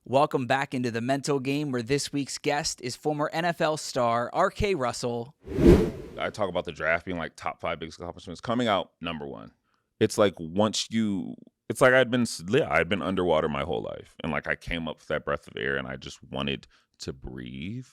Welcome back into the mental game, where this week's guest is former NFL star R.K. Russell. I talk about the draft being like top 5 biggest accomplishments. Coming out number 1. It's like it's like I'd been underwater my whole life, and like I came up with that breath of air, and I just wanted to breathe.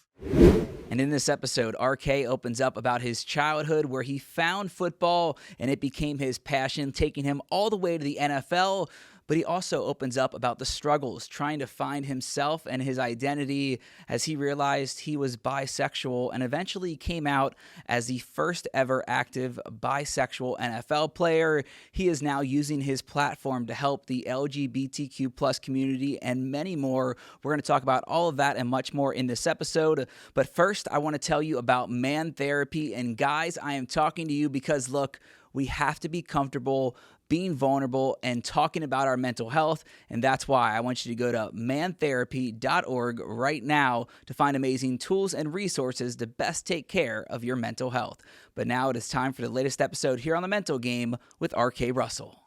And in this episode, RK opens up about his childhood, where he found football and it became his passion, taking him all the way to the NFL. But he also opens up about the struggles trying to find himself and his identity, as he realized he was bisexual and eventually came out as the first ever active bisexual NFL player. He is now using his platform to help the LGBTQ plus community and many more. We're going to talk about all of that and much more in this episode. But first, I want to tell you about Man Therapy. And guys, I am talking to you because, look, we have to be comfortable being vulnerable and talking about our mental health. And that's why I want you to go to mantherapy.org right now to find amazing tools and resources to best take care of your mental health. But now it is time for the latest episode here on The Mental Game with R.K. Russell.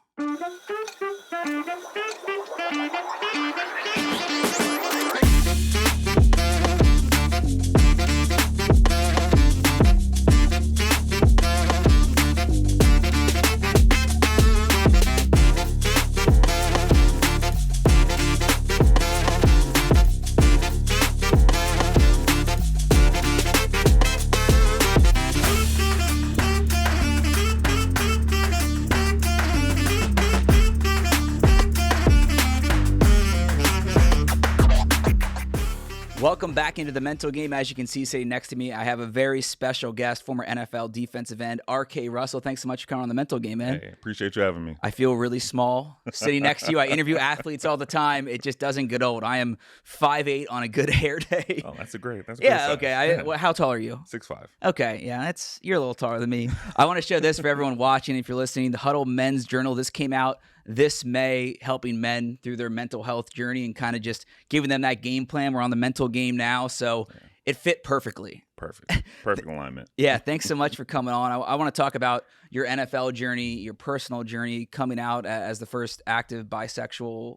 Welcome back into the mental game. As you can see, sitting next to me, I have a very special guest, former NFL defensive end, R.K. Russell. Thanks so much for coming on the mental game, man. Hey, appreciate you having me. I feel really small sitting next to you. I interview athletes all the time. It just doesn't get old. I am 5'8" on a good hair day. Oh, that's a great size. Okay. How tall are you? 6'5". Okay, yeah, you're a little taller than me. I want to show this for everyone watching. If you're listening, the Huddle Men's Journal. This came out this May, helping men through their mental health journey and kind of just giving them that game plan. We're on the mental game now, so it fit perfectly. Perfect alignment. Yeah, thanks so much for coming on. I want to talk about your NFL journey, your personal journey, coming out as the first active bisexual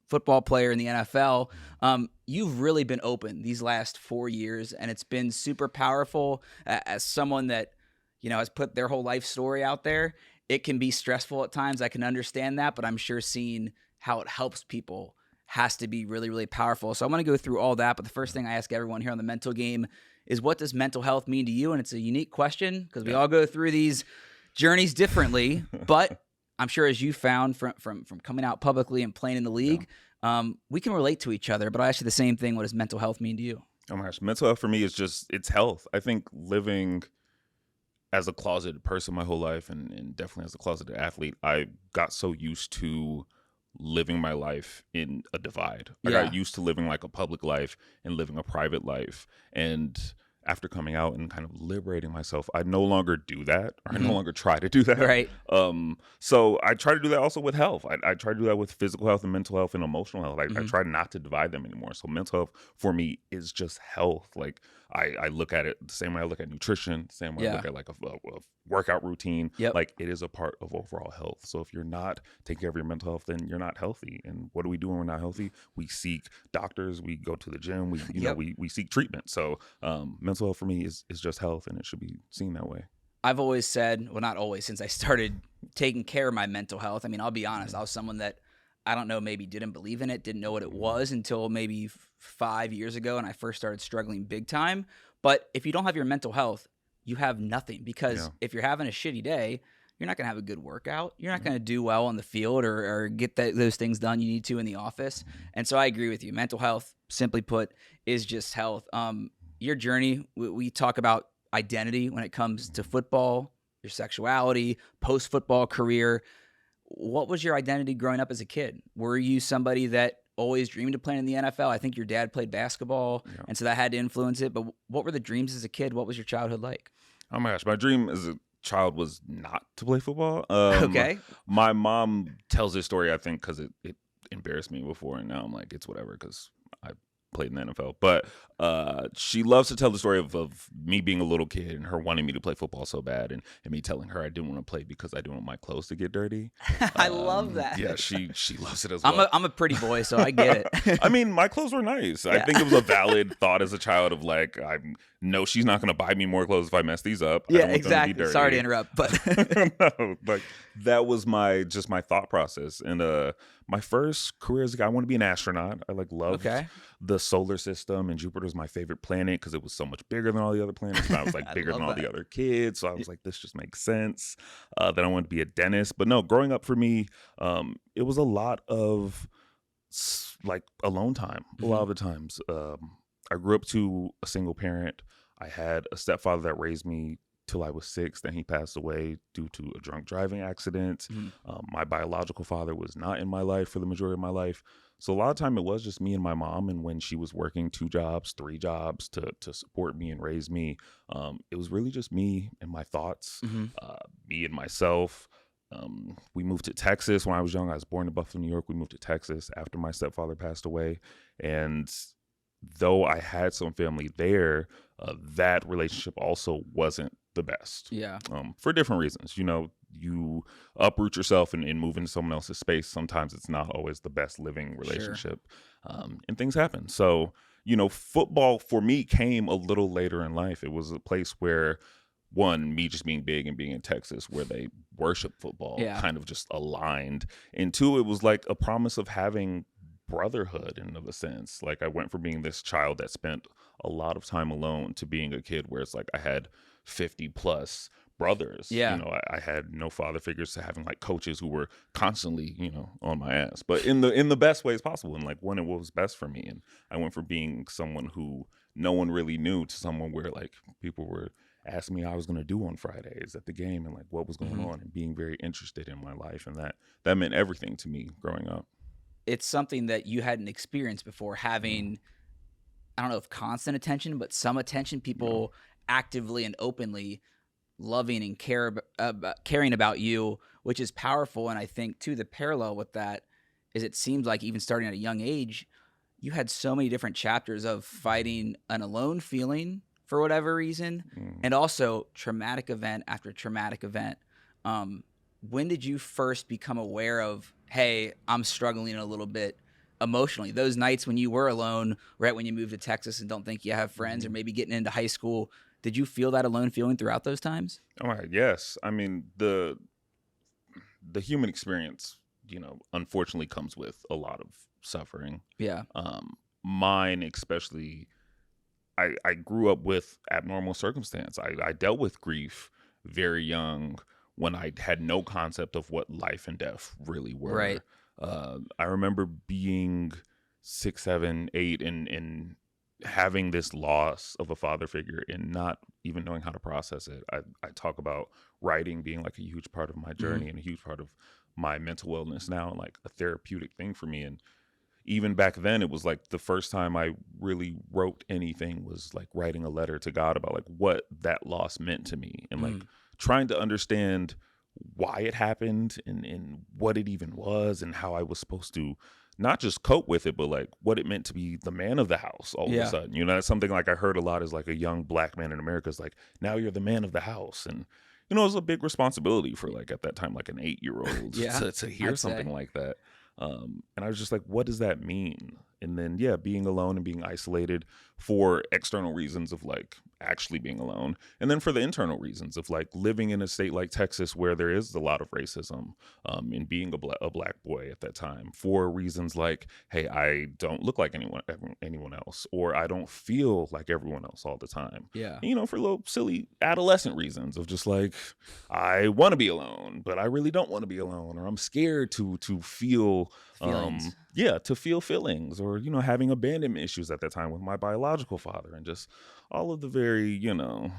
football player in the NFL. You've really been open these last 4 years, and it's been super powerful. As someone that has put their whole life story out there, it can be stressful at times. I can understand that, but I'm sure seeing how it helps people has to be really, really powerful. So I want to go through all that. But the first thing I ask everyone here on the mental game is, what does mental health mean to you? And it's a unique question because we all go through these journeys differently. But I'm sure, as you found from coming out publicly and playing in the league, we can relate to each other. But I'll ask you the same thing. What does mental health mean to you? Oh my gosh, mental health for me is it's health. I think living as a closeted person my whole life, and definitely as a closeted athlete, I got so used to living my life in a divide. I got used to living like a public life and living a private life. And after coming out and kind of liberating myself, I no longer do that. Or I no longer try to do that. Right. So I try to do that also with health. I try to do that with physical health and mental health and emotional health. I try not to divide them anymore. So mental health for me is just health. Like I look at it the same way I look at nutrition, the same way I look at like a workout routine. Yep. Like it is a part of overall health. So if you're not taking care of your mental health, then you're not healthy. And what do we do when we're not healthy? We seek doctors. We go to the gym. We seek treatment. So mental health for me is just health, and it should be seen that way. I've always said, well, not always, since I started taking care of my mental health. I mean, I'll be honest, I was someone that, I don't know, maybe didn't believe in it, didn't know what it was until maybe 5 years ago, and I first started struggling big time. But if you don't have your mental health, you have nothing, because if you're having a shitty day, you're not going to have a good workout. You're not going to do well on the field or get those things done you need to in the office. And so I agree with you. Mental health, simply put, is just health. Your journey, we talk about identity when it comes to football, your sexuality, post-football career. What was your identity growing up as a kid? Were you somebody that always dreamed of playing in the NFL? I think your dad played basketball, and so that had to influence it. But what were the dreams as a kid? What was your childhood like? Oh my gosh, my dream as a child was not to play football. Okay. My mom tells this story, I think, because it embarrassed me before, and now I'm like, it's whatever, because played in the NFL. But she loves to tell the story of me being a little kid and her wanting me to play football so bad, and me telling her I didn't want to play because I didn't want my clothes to get dirty. I love that. Yeah, she loves it as well. I'm a pretty boy, so I get it. I mean, my clothes were nice. I think it was a valid thought as a child of like, I know she's not going to buy me more clothes if I mess these up. Yeah, exactly. Sorry to interrupt, but no, like that was my thought process. And my first career as a guy, I want to be an astronaut. I loved the solar system, and Jupiter was my favorite planet because it was so much bigger than all the other planets. And I was like bigger than all the other kids, so I was like, this just makes sense. Then I wanted to be a dentist, but no, growing up for me, it was a lot of like alone time. A lot of the times, I grew up to a single parent. I had a stepfather that raised me till I was 6. Then he passed away due to a drunk driving accident. My biological father was not in my life for the majority of my life. So a lot of time it was just me and my mom. And when she was working 2 jobs, 3 jobs to support me and raise me, it was really just me and my thoughts, me and myself. We moved to Texas when I was young. I was born in Buffalo, New York. We moved to Texas after my stepfather passed away. And though I had some family there, that relationship also wasn't the best. Yeah. For different reasons. You know, you uproot yourself and move into someone else's space. Sometimes it's not always the best living relationship. And things happen. So, you know, football for me came a little later in life. It was a place where, one, me just being big and being in Texas where they worship football kind of just aligned. And 2, it was like a promise of having brotherhood in a sense. Like I went from being this child that spent a lot of time alone to being a kid where it's like I had 50 plus brothers. You know, I had no father figures to having like coaches who were constantly, you know, on my ass, but in the best ways possible, and like when it was best for me. And I went from being someone who no one really knew to someone where like people were asking me how I was going to do on Fridays at the game and like what was going on, and being very interested in my life. And that meant everything to me growing up. It's something that you hadn't experienced before, having, I don't know if constant attention, but some attention, people actively and openly loving and caring about you, which is powerful. And I think too, the parallel with that is it seems like even starting at a young age, you had so many different chapters of fighting an alone feeling for whatever reason, and also traumatic event after traumatic event. When did you first become aware of, hey, I'm struggling a little bit emotionally? Those nights when you were alone, right when you moved to Texas and don't think you have friends, or maybe getting into high school, did you feel that alone feeling throughout those times? Oh my God, yes. I mean, the human experience, you know, unfortunately comes with a lot of suffering. Yeah. Mine especially, I grew up with abnormal circumstance. I dealt with grief very young, when I had no concept of what life and death really were. Right. I remember being 6, 7, 8 and having this loss of a father figure and not even knowing how to process it. I talk about writing being like a huge part of my journey and a huge part of my mental wellness now, and like a therapeutic thing for me. And even back then, it was like the first time I really wrote anything was like writing a letter to God about like what that loss meant to me, and like trying to understand why it happened and what it even was, and how I was supposed to not just cope with it, but like what it meant to be the man of the house all of a sudden. You know, that's something like I heard a lot as like a young black man in America is like, now you're the man of the house. And, you know, it was a big responsibility for like at that time, like an 8-year-old to hear something like that. And I was just like, what does that mean? And then, being alone and being isolated for external reasons of like actually being alone. And then for the internal reasons of like living in a state like Texas where there is a lot of racism, and being a black boy at that time for reasons like, hey, I don't look like anyone else, or I don't feel like everyone else all the time. Yeah. And, you know, for little silly adolescent reasons of just like, I want to be alone, but I really don't want to be alone, or I'm scared to feel Feelings. to feel feelings, or, you know, having abandonment issues at that time with my biological father, and just all of the very, you know,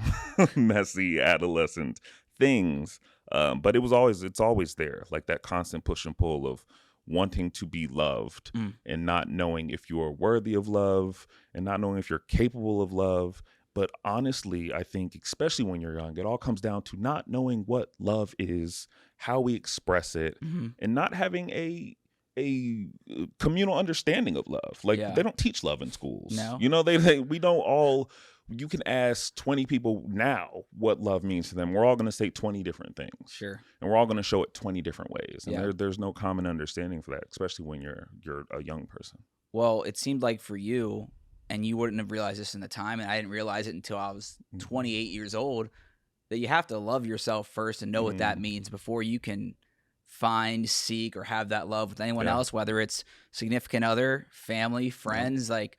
messy adolescent things. But it's always there, like that constant push and pull of wanting to be loved and not knowing if you are worthy of love and not knowing if you're capable of love. But honestly, I think, especially when you're young, it all comes down to not knowing what love is, how we express it, and not having a a communal understanding of love. Like Yeah. they don't teach love in schools. No. You know, we don't all. You can ask 20 people now what love means to them. We're all going to say 20 different things. Sure. And we're all going to show it 20 different ways. And Yeah. there's no common understanding for that, especially when you're a young person. Well, it seemed like for you, and you wouldn't have realized this in the time, and I didn't realize it until I was 28 years old, that you have to love yourself first and know what that means before you can find, seek, or have that love with anyone else, whether it's significant other, family, friends, like.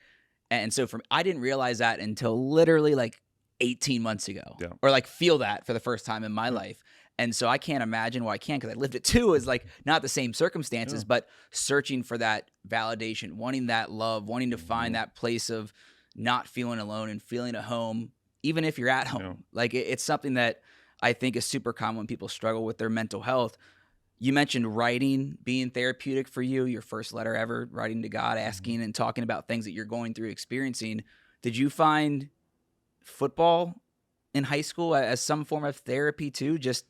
And so I didn't realize that until literally like 18 months ago, or like feel that for the first time in my life. And so I can't imagine, well, I can't because I lived it too, is like not the same circumstances, but searching for that validation, wanting that love, wanting to find that place of not feeling alone and feeling at home, even if you're at home. Like it's something that I think is super common when people struggle with their mental health. You mentioned writing being therapeutic for you, your first letter ever, writing to God, asking and talking about things that you're going through, experiencing. Did you find football in high school as some form of therapy too? Just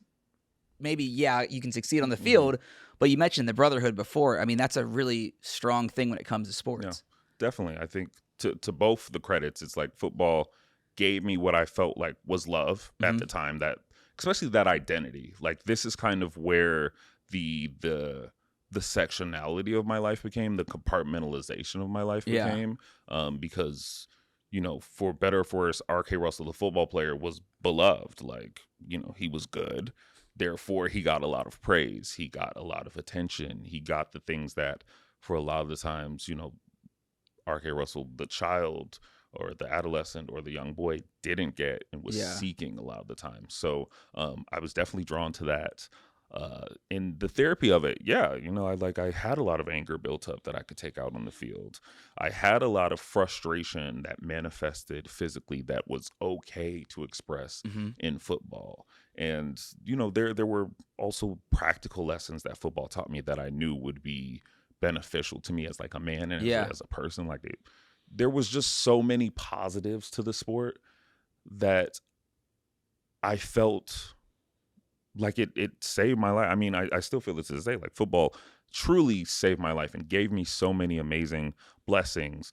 maybe, you can succeed on the field, but you mentioned the brotherhood before. I mean, that's a really strong thing when it comes to sports. Yeah, definitely. I think to both the credits, it's like football gave me what I felt like was love at the time, that especially that identity. Like this is kind of where the sectionality of my life became, the compartmentalization of my life became, because, you know, for better or for worse, R.K. Russell, the football player, was beloved. Like, you know, he was good. Therefore, he got a lot of praise. He got a lot of attention. He got the things that for a lot of the times, you know, R.K. Russell, the child or the adolescent or the young boy, didn't get and was seeking a lot of the time. So I was definitely drawn to that. In the therapy of it, you know, I had a lot of anger built up that I could take out on the field. I had a lot of frustration that manifested physically that was okay to express in football. And, you know, there were also practical lessons that football taught me that I knew would be beneficial to me as like a man and as a person. Like there was just so many positives to the sport that I felt like it saved my life. I mean, I still feel it to this day. Like football truly saved my life and gave me so many amazing blessings,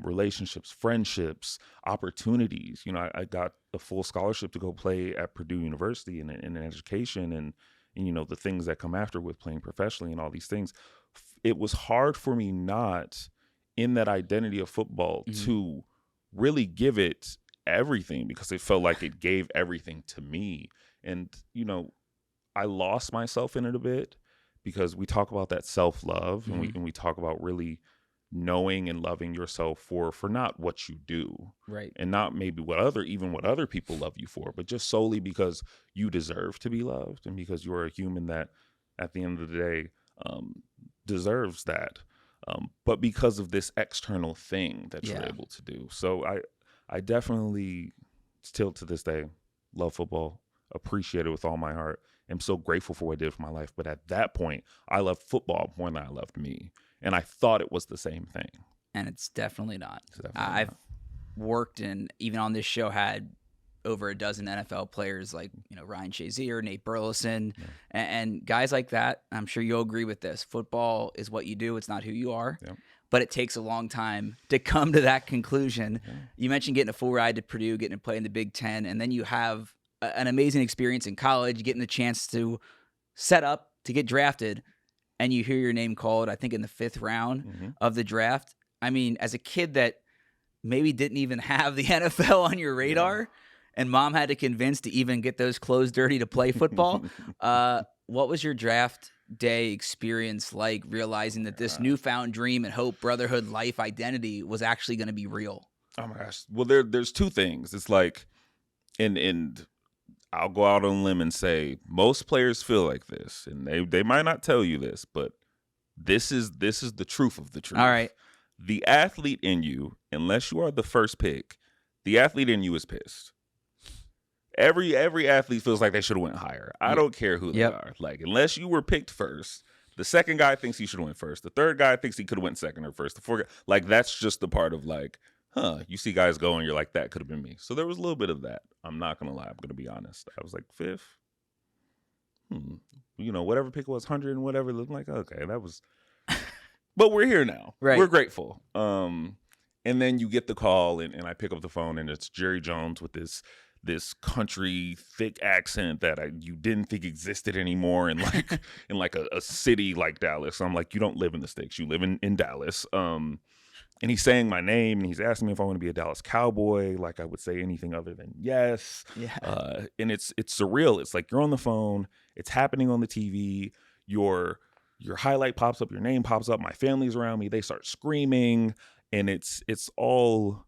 relationships, friendships, opportunities. You know, I got a full scholarship to go play at Purdue University in an education and, you know, the things that come after with playing professionally and all these things. It was hard for me not in that identity of football to really give it everything, because it felt like it gave everything to me. And, you know, I lost myself in it a bit, because we talk about that self-love and we talk about really knowing and loving yourself for not what you do, right, and not maybe what other people love you for, but just solely because you deserve to be loved and because you're a human that at the end of the day deserves that, but because of this external thing that you're able to do. So I definitely still to this day love football, appreciate it with all my heart. I'm so grateful for what it did for my life. But at that point, I loved football more than I loved me. And I thought it was the same thing. And it's definitely not. I've worked and even on this show had over a dozen NFL players like, you know, Ryan Shazier, Nate Burleson, and guys like that. I'm sure you'll agree with this. Football is what you do. It's not who you are. Yeah. But it takes a long time to come to that conclusion. Yeah. You mentioned getting a full ride to Purdue, getting to play in the Big Ten, and then you have an amazing experience in college, getting the chance to set up to get drafted, and you hear your name called, I think, in the 5th round of the draft. I mean, as a kid that maybe didn't even have the NFL on your radar, and mom had to convince to even get those clothes dirty to play football, what was your draft day experience like, realizing that this newfound dream and hope, brotherhood, life, identity was actually going to be real? Oh my gosh. Well, there's two things. It's like, and I'll go out on a limb and say most players feel like this, and they might not tell you this, but this is the truth of the truth. All right. The athlete in you, unless you are the first pick, the athlete in you is pissed. Every athlete feels like they should have went higher. I don't care who they are. Like, unless you were picked first, the second guy thinks he should have went first. The third guy thinks he could have went second or first. The fourth guy, like, that's just the part of like, you see guys going, you're like, that could have been me. So there was a little bit of that. I'm not going to lie. I'm going to be honest. I was like, 5th. You know, whatever pick was, 100 and whatever. I'm like, okay, that was but we're here now. Right. We're grateful. And then you get the call, and I pick up the phone, and it's Jerry Jones with this country thick accent that you didn't think existed anymore in like a city like Dallas. I'm like, you don't live in the sticks, you live in Dallas. And he's saying my name, and he's asking me if I want to be a Dallas Cowboy. Like I would say anything other than yes. Yeah. And it's surreal. It's like you're on the phone, it's happening on the TV, your highlight pops up, your name pops up, my family's around me, they start screaming, and it's all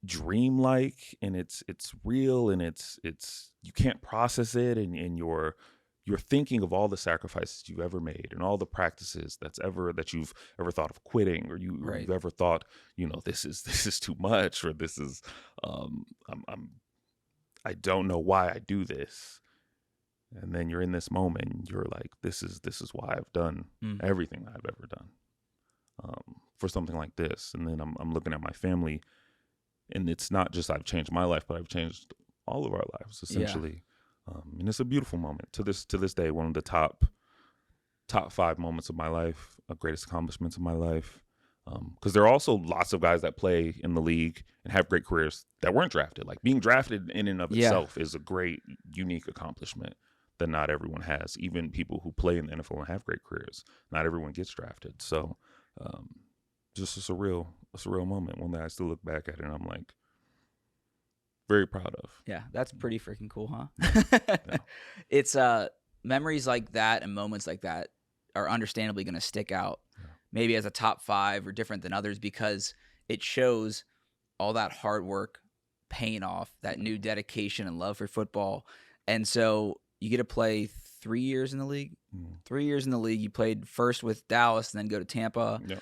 dreamlike, and it's real, and it's you can't process it, and you're thinking of all the sacrifices you've ever made and all the practices that you've ever thought of quitting, or you've ever thought, this is too much, or this is I don't know why I do this. And then you're in this moment, and you're like, this is why I've done everything I've ever done for something like this. And then I'm looking at my family, and it's not just I've changed my life, but I've changed all of our lives essentially. Yeah. And it's a beautiful moment to this day. One of the top 5 moments of my life, greatest accomplishments of my life. Because there are also lots of guys that play in the league and have great careers that weren't drafted. Like being drafted in and of itself is a great, unique accomplishment that not everyone has. Even people who play in the NFL and have great careers, not everyone gets drafted. So just a surreal moment, one that I still look back at and I'm like very proud of. Yeah, that's pretty freaking cool, huh? Yeah. It's memories like that and moments like that are understandably going to stick out maybe as a top 5 or different than others, because it shows all that hard work paying off, that new dedication and love for football. And so you get to play 3 years in the league. 3 years in the league. You played first with Dallas and then go to Tampa. Yep.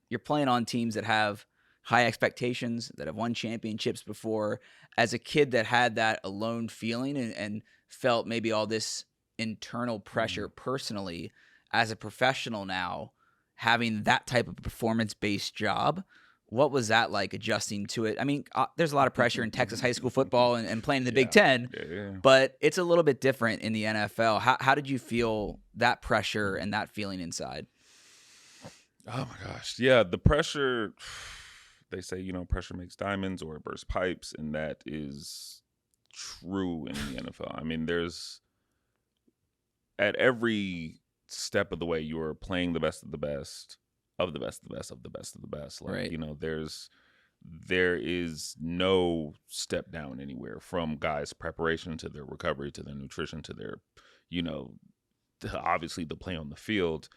You're playing on teams that have high expectations, that have won championships before. As a kid that had that alone feeling and felt maybe all this internal pressure personally, as a professional now, having that type of performance-based job, what was that like adjusting to it? I mean, there's a lot of pressure in Texas high school football and playing in the Big Ten, but it's a little bit different in the NFL. How did you feel that pressure and that feeling inside? Oh my gosh. Yeah, the pressure, they say, pressure makes diamonds or it bursts pipes, and that is true in the NFL. I mean, there's at every step of the way you're playing the best of the best of the best of the best of the best of the best. Like, there is no step down anywhere, from guys' preparation to their recovery to their nutrition to their, obviously the play on the field.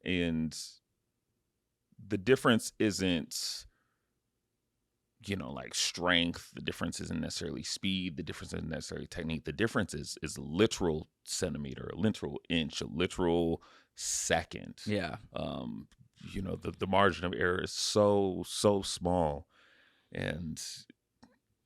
And the difference isn't, like strength. The difference isn't necessarily speed. The difference isn't necessarily technique. The difference is literal centimeter, a literal inch, a literal second. Yeah. The margin of error is so small, and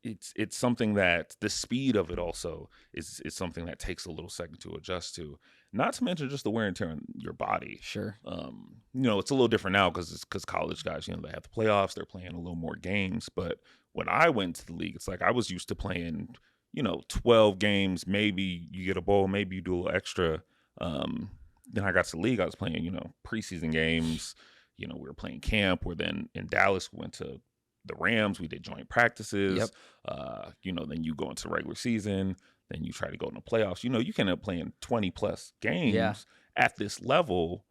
it's something that the speed of it also is something that takes a little second to adjust to. Not to mention just the wear and tear on your body. Sure. It's a little different now because college guys, they have the playoffs, they're playing a little more games. But when I went to the league, it's like I was used to playing, 12 games. Maybe you get a bowl, maybe you do a little extra. Then I got to the league, I was playing, preseason games. We were playing camp. Where then in Dallas, we went to the Rams. We did joint practices. Yep. Then you go into the regular season. Then you try to go in the playoffs. You can end up playing 20 plus games at this level.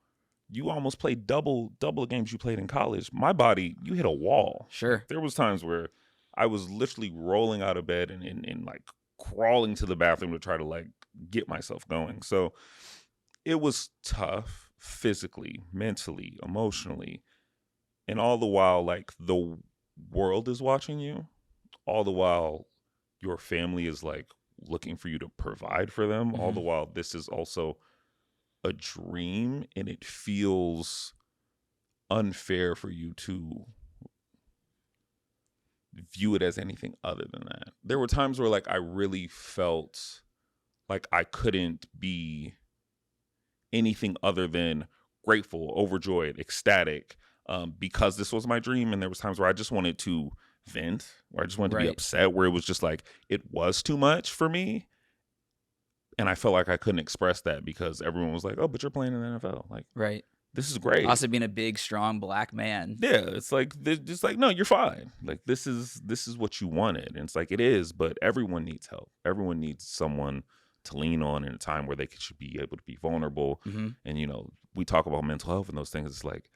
You almost played double the games you played in college. My body, you hit a wall. Sure. There was times where I was literally rolling out of bed and like crawling to the bathroom to try to like get myself going. So it was tough physically, mentally, emotionally. And all the while, like, the world is watching you. All the while, your family is like looking for you to provide for them. All the while, this is also a dream, and it feels unfair for you to view it as anything other than that. There were times where like I really felt like I couldn't be anything other than grateful, overjoyed, ecstatic, because this was my dream. And there was times where I just wanted to vent, where I just wanted to be upset, where it was just like it was too much for me. And I felt like I couldn't express that because everyone was like, "Oh, but you're playing in the NFL." Like, this is great. Also being a big, strong black man. Yeah, it's like just like, no, you're fine. Like this is what you wanted. And it's like it is, but everyone needs help. Everyone needs someone to lean on in a time where they should be able to be vulnerable. Mm-hmm. And we talk about mental health and those things. It's like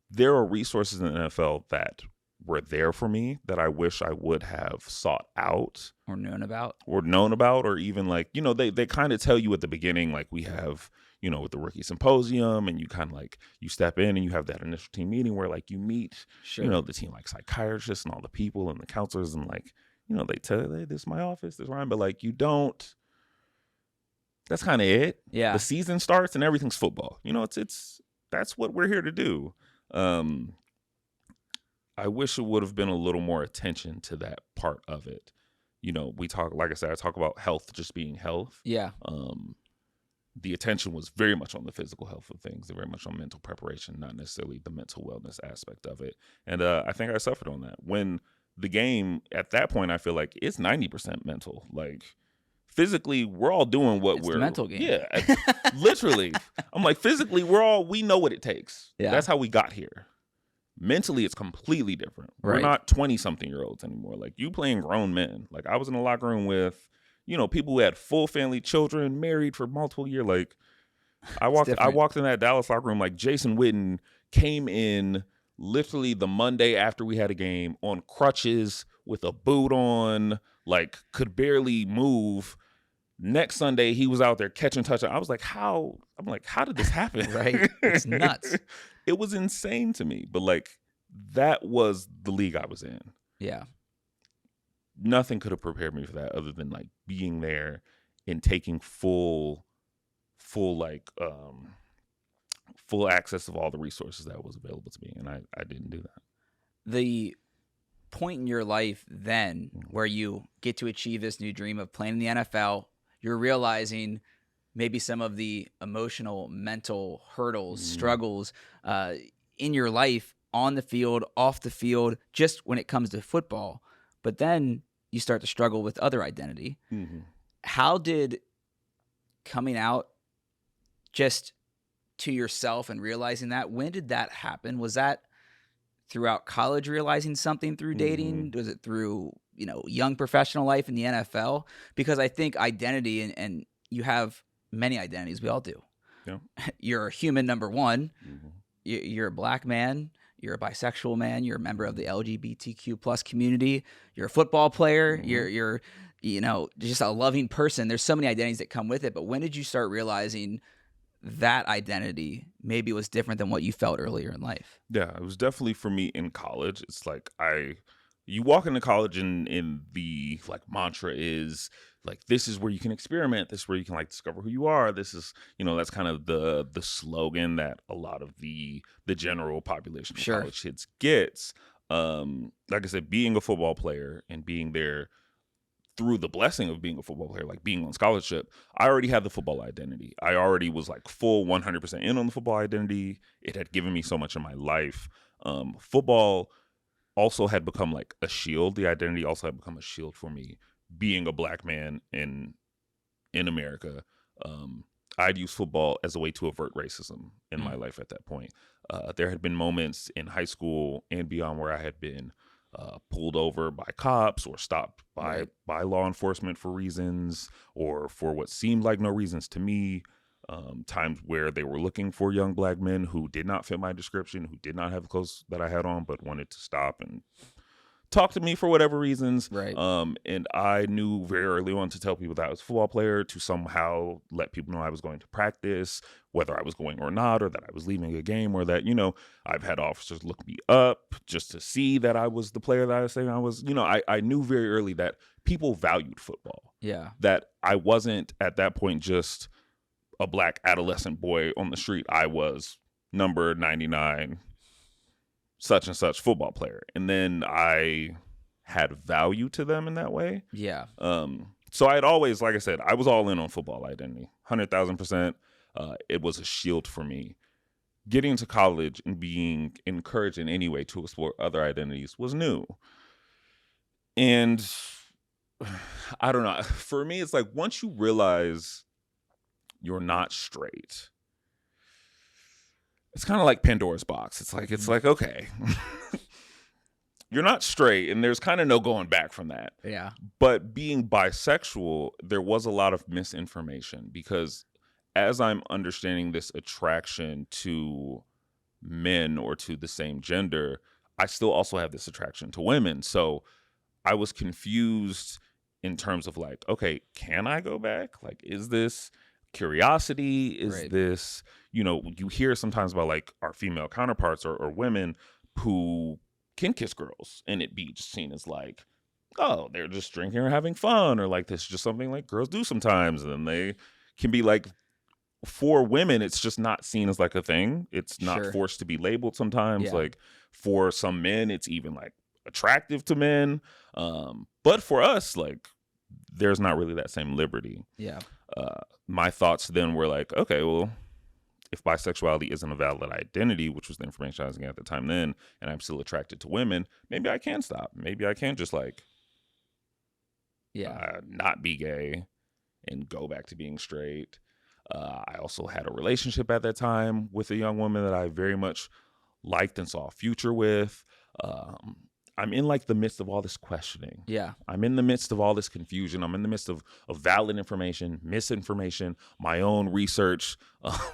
there are resources in the NFL that were there for me that I wish I would have sought out Or known about. Or even like, they kind of tell you at the beginning, like we have, with the rookie symposium, and you kind of like, you step in and you have that initial team meeting where like you meet, Sure. the team like psychiatrists and all the people and the counselors, and like, they tell you, hey, this is my office, this is Ryan, but like you don't, that's kind of it. Yeah. The season starts and everything's football. It's that's what we're here to do. I wish it would have been a little more attention to that part of it. We talk, like I said, I talk about health just being health. Yeah. The attention was very much on the physical health of things, very much on mental preparation, not necessarily the mental wellness aspect of it. And I think I suffered on that. When the game, at that point, I feel like it's 90% mental. Like, physically, we're all doing what It's we're... the mental game. Yeah, literally. I'm like, physically, we know what it takes. Yeah. That's how we got here. Mentally, it's completely different. Right. We're not 20-something-year-olds anymore. Like, you playing grown men. Like, I was in a locker room with, people who had full family, children, married for multiple years. Like, I walked in that Dallas locker room, like, Jason Witten came in literally the Monday after we had a game on crutches with a boot on, like, could barely move. Next Sunday, he was out there catching touchdowns. I was like, how? I'm like, how did this happen? Right. It's nuts. It was insane to me. But, like, that was the league I was in. Yeah. Nothing could have prepared me for that other than, like, being there and taking full access of all the resources that was available to me. And I didn't do that. The point in your life then where you get to achieve this new dream of playing in the NFL, you're realizing maybe some of the emotional, mental hurdles, struggles in your life on the field, off the field, just when it comes to football. But then you start to struggle with other identity. Mm-hmm. How did coming out just to yourself and realizing that, when did that happen? Was that throughout college, realizing something through dating? Was it through, young professional life in the NFL? Because I think identity, and you have many identities. We all do. Yeah. You're a human, number one. Mm-hmm. You're a black man. You're a bisexual man. You're a member of the LGBTQ plus community. You're a football player. You're just a loving person. There's so many identities that come with it. But when did you start realizing that identity maybe was different than what you felt earlier in life? Yeah, it was definitely for me in college. It's like you walk into college and the like mantra is like, this is where you can experiment. This is where you can like discover who you are. This is, that's kind of the slogan that a lot of the general population of college kids gets. Like I said, being a football player and being there through the blessing of being a football player, like being on scholarship, I already had the football identity. I already was like full 100% in on the football identity. It had given me so much in my life. Football also had become like a shield. The identity also had become a shield for me. Being a black man in America, I'd use football as a way to avert racism in my life at that point. There had been moments in high school and beyond where I had been pulled over by cops or stopped by law enforcement for reasons or for what seemed like no reasons to me. Times where they were looking for young black men who did not fit my description, who did not have the clothes that I had on, but wanted to stop and talk to me for whatever reasons. Right. And I knew very early on to tell people that I was a football player, to somehow let people know I was going to practice, whether I was going or not, or that I was leaving a game, or that, I've had officers look me up just to see that I was the player that I was saying I was. I knew very early that people valued football. Yeah. That I wasn't at that point just a black adolescent boy on the street. I was number 99, such and such football player. And then I had value to them in that way. Yeah. So I'd always, like I said, I was all in on football identity, 100,000%. It was a shield for me. Getting to college and being encouraged in any way to explore other identities was new. And I don't know. For me, it's like once you realize you're not straight, it's kind of like Pandora's box. It's like, okay, you're not straight, and there's kind of no going back from that. Yeah. But being bisexual, there was a lot of misinformation, because as I'm understanding this attraction to men or to the same gender, I still also have this attraction to women. So I was confused in terms of like, okay, can I go back? Like, is this curiosity? Is this, you hear sometimes about like our female counterparts or women who can kiss girls, and it be just seen as like, oh, they're just drinking or having fun, or like this is just something like girls do sometimes. And then they can be like, for women, it's just not seen as like a thing. It's not forced to be labeled sometimes. Yeah. Like for some men, it's even like attractive to men. But for us, like, there's not really that same liberty. Yeah. My thoughts then were like, okay, well, if bisexuality isn't a valid identity, which was the information I was getting at the time then, and I'm still attracted to women, maybe I can stop. Maybe I can just like, not be gay and go back to being straight. I also had a relationship at that time with a young woman that I very much liked and saw a future with. I'm in like the midst of all this questioning. Yeah. I'm in the midst of all this confusion. I'm in the midst of valid information, misinformation, my own research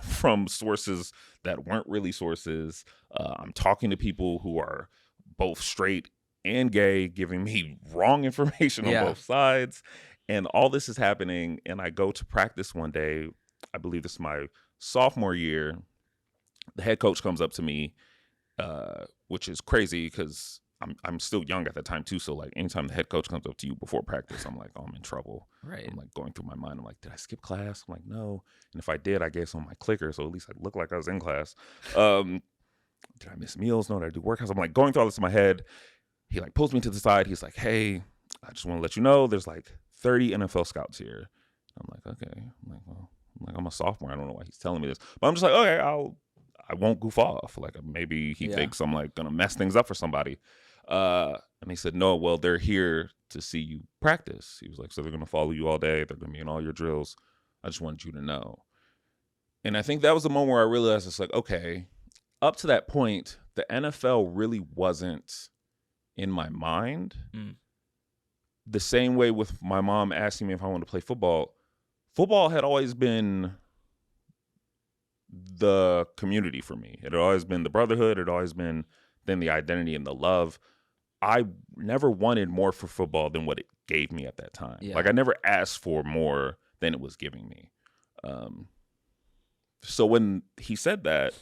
from sources that weren't really sources. I'm talking to people who are both straight and gay, giving me wrong information on both sides. And all this is happening. And I go to practice one day. I believe this is my sophomore year. The head coach comes up to me, which is crazy because I'm still young at that time too. So like anytime the head coach comes up to you before practice, I'm like, oh, I'm in trouble. Right. I'm like going through my mind. I'm like, did I skip class? I'm like, no. And if I did, I gave some my clicker, so at least I looked like I was in class. Did I miss meals? No. Did I do workouts? I'm like going through all this in my head. He like pulls me to the side. He's like, hey, I just want to let you know there's like 30 NFL scouts here. I'm like, okay. I'm like, well, I'm a sophomore. I don't know why he's telling me this, but I'm just like, okay, I won't goof off. Like maybe he thinks I'm like gonna mess things up for somebody. And he said, no, well, they're here to see you practice. He was like, so they're gonna follow you all day. They're gonna be in all your drills. I just wanted you to know. And I think that was the moment where I realized it's like, okay, up to that point, the NFL really wasn't in my mind. The same way with my mom asking me if I wanted to play football. Football had always been the community for me. It had always been the brotherhood. It had always been then the identity and the love. I never wanted more for football than what it gave me at that time. Yeah. Like I never asked for more than it was giving me. So when he said that,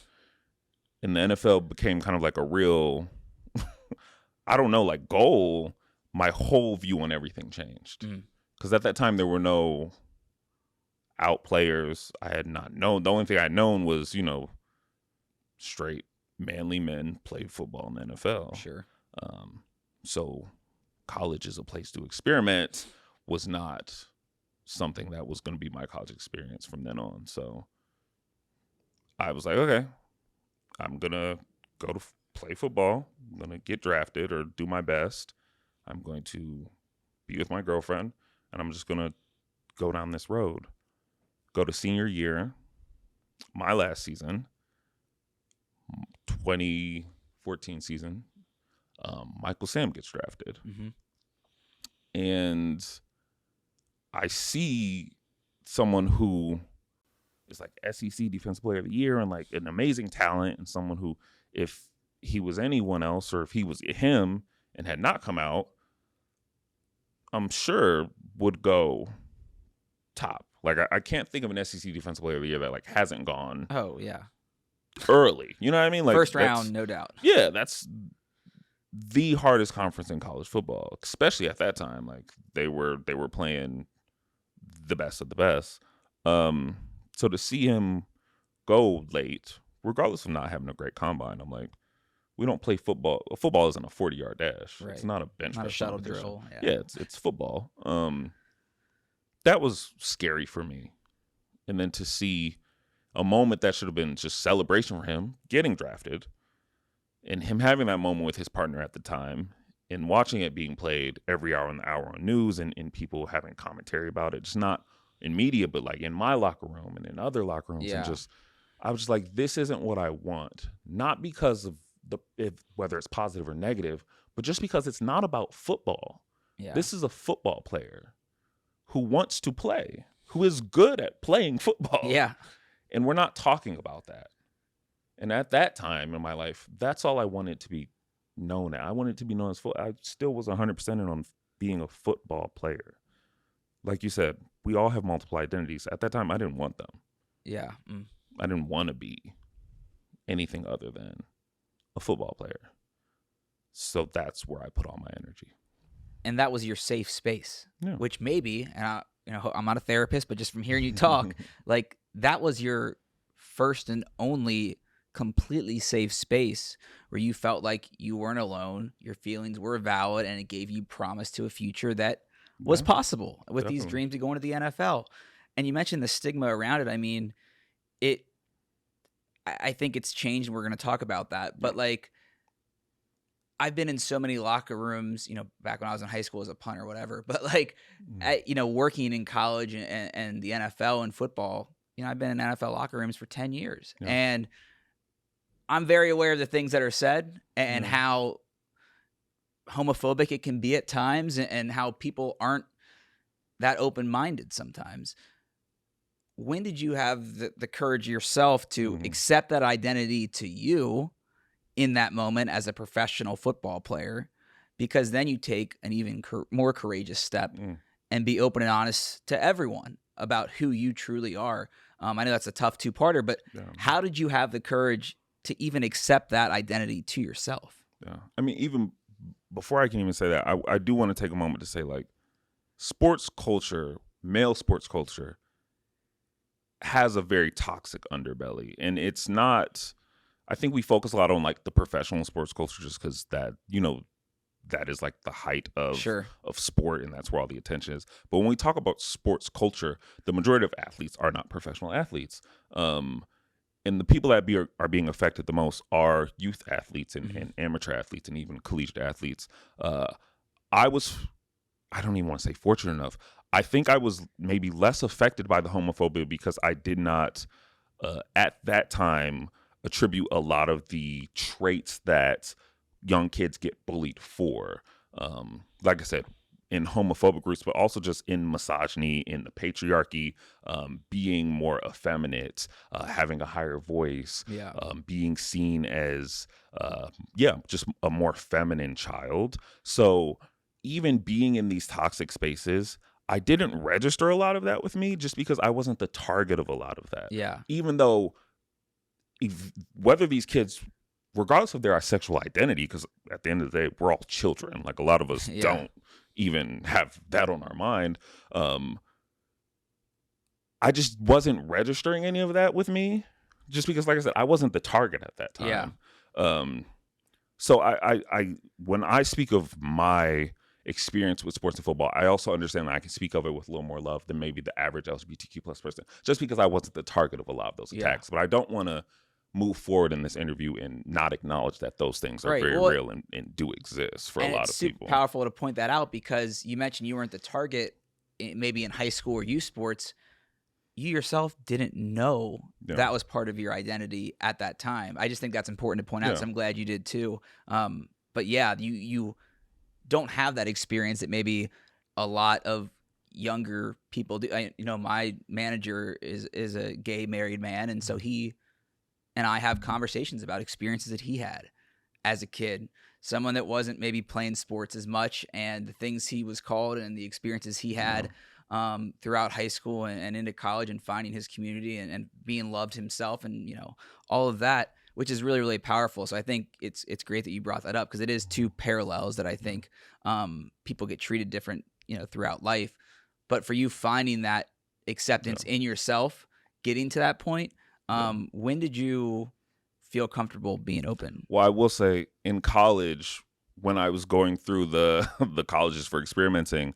and the NFL became kind of like a real, I don't know, like goal, my whole view on everything changed. Because at that time there were no out players. I had not known. The only thing I'd known was, straight manly men played football in the NFL. Sure. So college is a place to experiment was not something that was going to be my college experience from then on. So I was like, okay, I'm going to go to play football. I'm going to get drafted or do my best. I'm going to be with my girlfriend, and I'm just going to go down this road. Go to senior year, my last season, 2014 season, Michael Sam gets drafted. And I see someone who is like SEC Defensive Player of the Year and like an amazing talent, and someone who, if he was anyone else or if he was him and had not come out, I'm sure would go top. Like I can't think of an SEC Defensive Player of the Year that like hasn't gone. Oh yeah, early. You know what I mean? Like first round, no doubt. Yeah, that's the hardest conference in college football, especially at that time. Like they were playing the best of the best. So to see him go late, regardless of not having a great combine, I'm like, we don't play football. Football isn't a 40-yard dash. Right. It's not a bench press. Not a shuttle drill. Yeah, it's football. That was scary for me. And then to see a moment that should have been just celebration for him getting drafted, and him having that moment with his partner at the time, and watching it being played every hour on the hour on news, and people having commentary about it, just not in media, but like in my locker room and in other locker rooms. Yeah. And just, I was just like, this isn't what I want. Not because of whether it's positive or negative, but just because it's not about football. Yeah. This is a football player who wants to play, who is good at playing football. Yeah. And we're not talking about that. And at that time in my life, that's all I wanted to be known as. I wanted to be known as football. I still was 100% in on being a football player. Like you said, we all have multiple identities. At that time, I didn't want them. Yeah. I didn't want to be anything other than a football player. So that's where I put all my energy. And that was your safe space, Yeah. which maybe, and I'm not a therapist, but just from hearing you talk, like that was your first and only completely safe space where you felt like you weren't alone, your feelings were valid, and it gave you promise to a future that was possible with these dreams of going to the NFL. And you mentioned the stigma around it. I mean, I think it's changed, and we're going to talk about that. But like, I've been in so many locker rooms, back when I was in high school as a punter or whatever, but like, working in college and the NFL and football, I've been in NFL locker rooms for 10 years. Yeah. And I'm very aware of the things that are said and how homophobic it can be at times and how people aren't that open-minded sometimes. When did you have the courage yourself to accept that identity to you in that moment as a professional football player? Because then you take an even more courageous step and be open and honest to everyone about who you truly are. I know that's a tough two-parter, but how did you have the courage to even accept that identity to yourself? Yeah. I mean, even before I can even say that, I do want to take a moment to say, like, sports culture, male sports culture, has a very toxic underbelly. And it's not, I think we focus a lot on like the professional sports culture just because that, that is like the height of sport, and that's where all the attention is. But when we talk about sports culture, the majority of athletes are not professional athletes. And the people that are being affected the most are youth athletes and amateur athletes and even collegiate athletes. I don't even want to say fortunate enough. I think I was maybe less affected by the homophobia because I did not, at that time, attribute a lot of the traits that young kids get bullied for. Like I said, in homophobic groups, but also just in misogyny, in the patriarchy, being more effeminate, having a higher voice, being seen as, just a more feminine child. So even being in these toxic spaces, I didn't register a lot of that with me just because I wasn't the target of a lot of that. Yeah. Even though whether these kids, regardless of their sexual identity, because at the end of the day, we're all children. Like a lot of us don't even have that on our mind. I just wasn't registering any of that with me just because, like I said, I wasn't the target at that time. Yeah. So I when I speak of my experience with sports and football, I also understand that I can speak of it with a little more love than maybe the average LGBTQ plus person, just because I wasn't the target of a lot of those attacks. But I don't want to move forward in this interview and not acknowledge that those things are very real and do exist for a lot of people. It's powerful to point that out because you mentioned you weren't the target maybe in high school or youth sports. You yourself didn't know that was part of your identity at that time. I just think that's important to point out, so I'm glad you did too. But yeah, you don't have that experience that maybe a lot of younger people do. My manager is a gay married man, and so he and I have conversations about experiences that he had as a kid, someone that wasn't maybe playing sports as much, and the things he was called and the experiences he had throughout high school and into college and finding his community and being loved himself and, all of that, which is really, really powerful. So I think it's great that you brought that up because it is two parallels that I think people get treated different, throughout life. But for you finding that acceptance in yourself, getting to that point, when did you feel comfortable being open? Well, I will say in college, when I was going through the colleges for experimenting,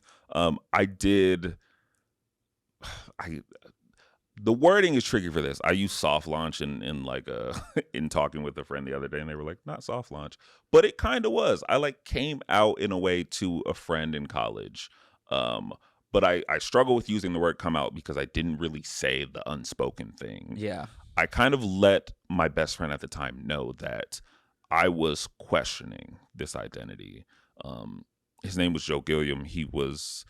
the wording is tricky for this. I used soft launch in like in talking with a friend the other day, and they were like, not soft launch, but it kind of was. I like came out in a way to a friend in college. But I struggle with using the word come out because I didn't really say the unspoken thing. Yeah. I kind of let my best friend at the time know that I was questioning this identity. His name was Joe Gilliam. He was